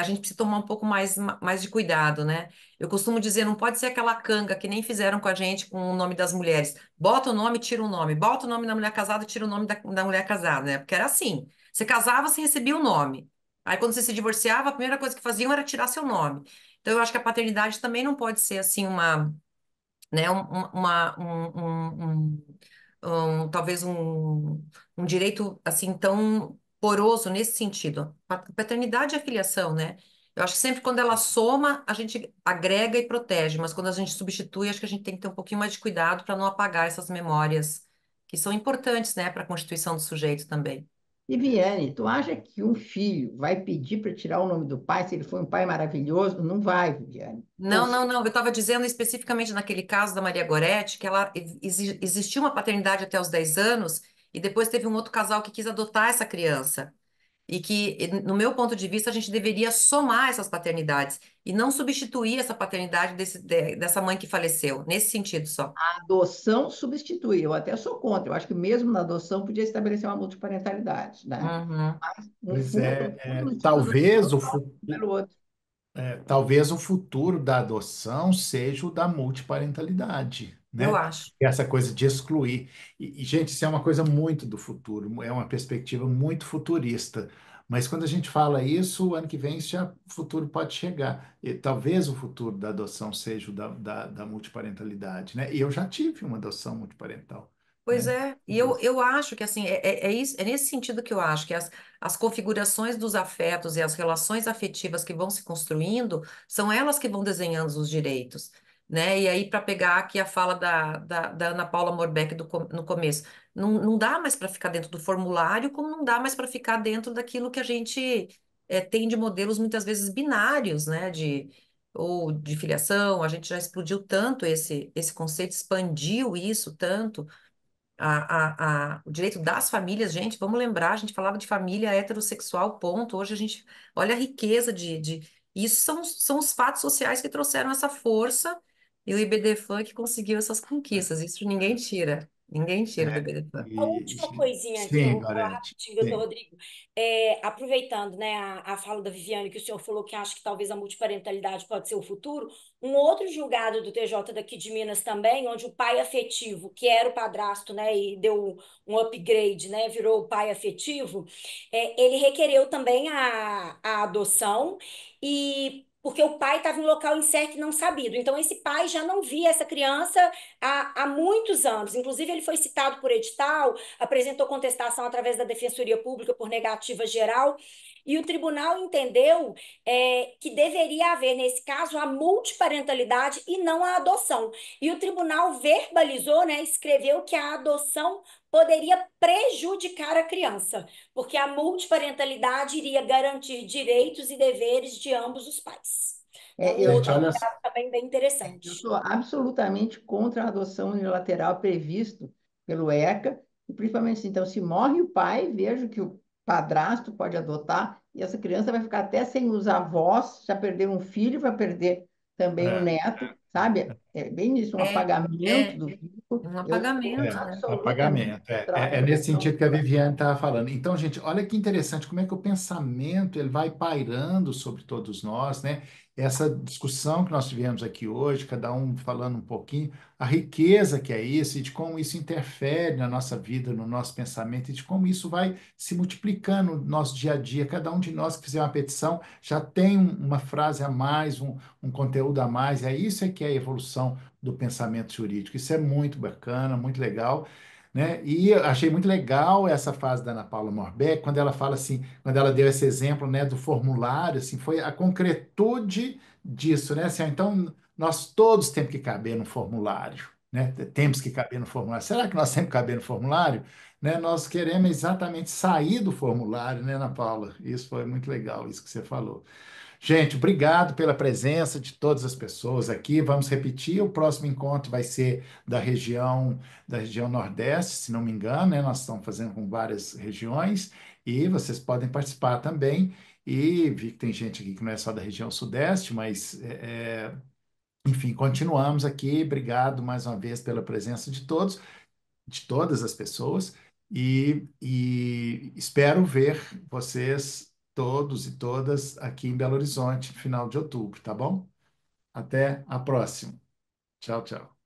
a gente precisa tomar um pouco mais de cuidado, né? Eu costumo dizer, não pode ser aquela canga que nem fizeram com a gente com o nome das mulheres. Bota o nome, tira o nome. Bota o nome da mulher casada, tira o nome da mulher casada, né? Porque era assim. Você casava, você recebia o nome. Aí, quando você se divorciava, a primeira coisa que faziam era tirar seu nome. Então, eu acho que a paternidade também não pode ser assim né, talvez um direito assim tão poroso nesse sentido. Paternidade é filiação, né? Eu acho que sempre quando ela soma, a gente agrega e protege, mas quando a gente substitui, acho que a gente tem que ter um pouquinho mais de cuidado para não apagar essas memórias que são importantes, né, para a constituição do sujeito também. E Viane, tu acha que um filho vai pedir para tirar o nome do pai se ele foi um pai maravilhoso? Não vai, Viviane. Ou Não, não, não. Eu estava dizendo especificamente naquele caso da Maria Goretti, que ela existiu uma paternidade até os 10 anos e depois teve um outro casal que quis adotar essa criança. E que, no meu ponto de vista, a gente deveria somar essas paternidades e não substituir essa paternidade dessa mãe que faleceu, nesse sentido só. a adoção substitui. Eu até sou contra. Eu acho que mesmo na adoção podia estabelecer uma multiparentalidade, né? Uhum. Mas Pois um é, dos tipos de talvez adoção o, passa pelo outro. talvez o futuro da adoção seja o da multiparentalidade, Eu né? acho. Essa coisa de excluir. Gente, isso é uma coisa muito do futuro, é uma perspectiva muito futurista. Mas quando a gente fala isso, o ano que vem já o futuro pode chegar. E talvez o futuro da adoção seja o da multiparentalidade, né? E eu já tive uma adoção multiparental, Pois né? é, e eu acho que assim, isso, é nesse sentido que eu acho que as configurações dos afetos e as relações afetivas que vão se construindo são elas que vão desenhando os direitos, né? E aí, para pegar aqui a fala da Ana Paula Morbeck no começo, não dá mais para ficar dentro do formulário, como não dá mais para ficar dentro daquilo que a gente tem de modelos muitas vezes binários, né? Ou de filiação, a gente já explodiu tanto esse conceito, expandiu isso tanto o direito das famílias, gente, vamos lembrar, a gente falava de família heterossexual, ponto. Hoje a gente olha a riqueza isso são os fatos sociais que trouxeram essa força e o IBDFAN que conseguiu essas conquistas. Isso ninguém tira do É, IBDFAN. A última coisinha que sim, eu vou falar Gorete, rapidinho, doutor sim. Rodrigo, aproveitando, né, a fala da Viviane, que o senhor falou que acha que talvez a multiparentalidade pode ser o futuro, um outro julgado do TJ daqui de Minas também, onde o pai afetivo, que era o padrasto, né, e deu um upgrade, né, virou o pai afetivo, ele requereu também a adoção e porque o pai estava em local incerto e não sabido. Então, esse pai já não via essa criança há muitos anos. Inclusive, ele foi citado por edital, apresentou contestação através da Defensoria Pública por negativa geral, e o tribunal entendeu que deveria haver, nesse caso, a multiparentalidade e não a adoção. E o tribunal verbalizou, né, escreveu que a adoção poderia prejudicar a criança, porque a multiparentalidade iria garantir direitos e deveres de ambos os pais. Então, um Eu Gente, outro olha, julgado também bem Eu interessante. sou absolutamente contra a adoção unilateral previsto pelo ECA, e principalmente assim, então, se morre o pai, vejo que o padrasto pode adotar, e essa criança vai ficar até sem os avós, já perder um filho, vai perder também um é, neto, sabe? É bem isso, um É, apagamento é, do vínculo. um Eu sou apagamento, né? absolutamente apagamento. contra a É nesse adoção sentido que a unilateral. Viviane estava falando. Então, gente, olha que interessante como é que o pensamento ele vai pairando sobre todos nós, né? Essa discussão que nós tivemos aqui hoje, cada um falando um pouquinho, a riqueza que é isso e de como isso interfere na nossa vida, no nosso pensamento e de como isso vai se multiplicando no nosso dia a dia. Cada um de nós que fizer uma petição já tem uma frase a mais, um conteúdo a mais. Isso é que é a evolução do pensamento jurídico. Isso é muito bacana, muito legal, né? E eu achei muito legal essa fase da Ana Paula Morbeck, quando ela fala assim, quando ela deu esse exemplo, né, do formulário, assim, foi a concretude disso, né? Assim, então, nós todos temos que caber no formulário, né? Temos que caber no formulário. Será que nós temos que caber no formulário? Né? Nós queremos exatamente sair do formulário, né, Ana Paula? Isso foi muito legal, isso que você falou. Gente, obrigado pela presença de todas as pessoas aqui. Vamos repetir, o próximo encontro vai ser da região Nordeste, se não me engano, né? Nós estamos fazendo com várias regiões e vocês podem participar também. E vi que tem gente aqui que não é só da região Sudeste, mas enfim, continuamos aqui. Obrigado mais uma vez pela presença de todos, de todas as pessoas, e espero ver vocês todos e todas aqui em Belo Horizonte no final de outubro, tá bom? Até a próxima. Tchau, tchau.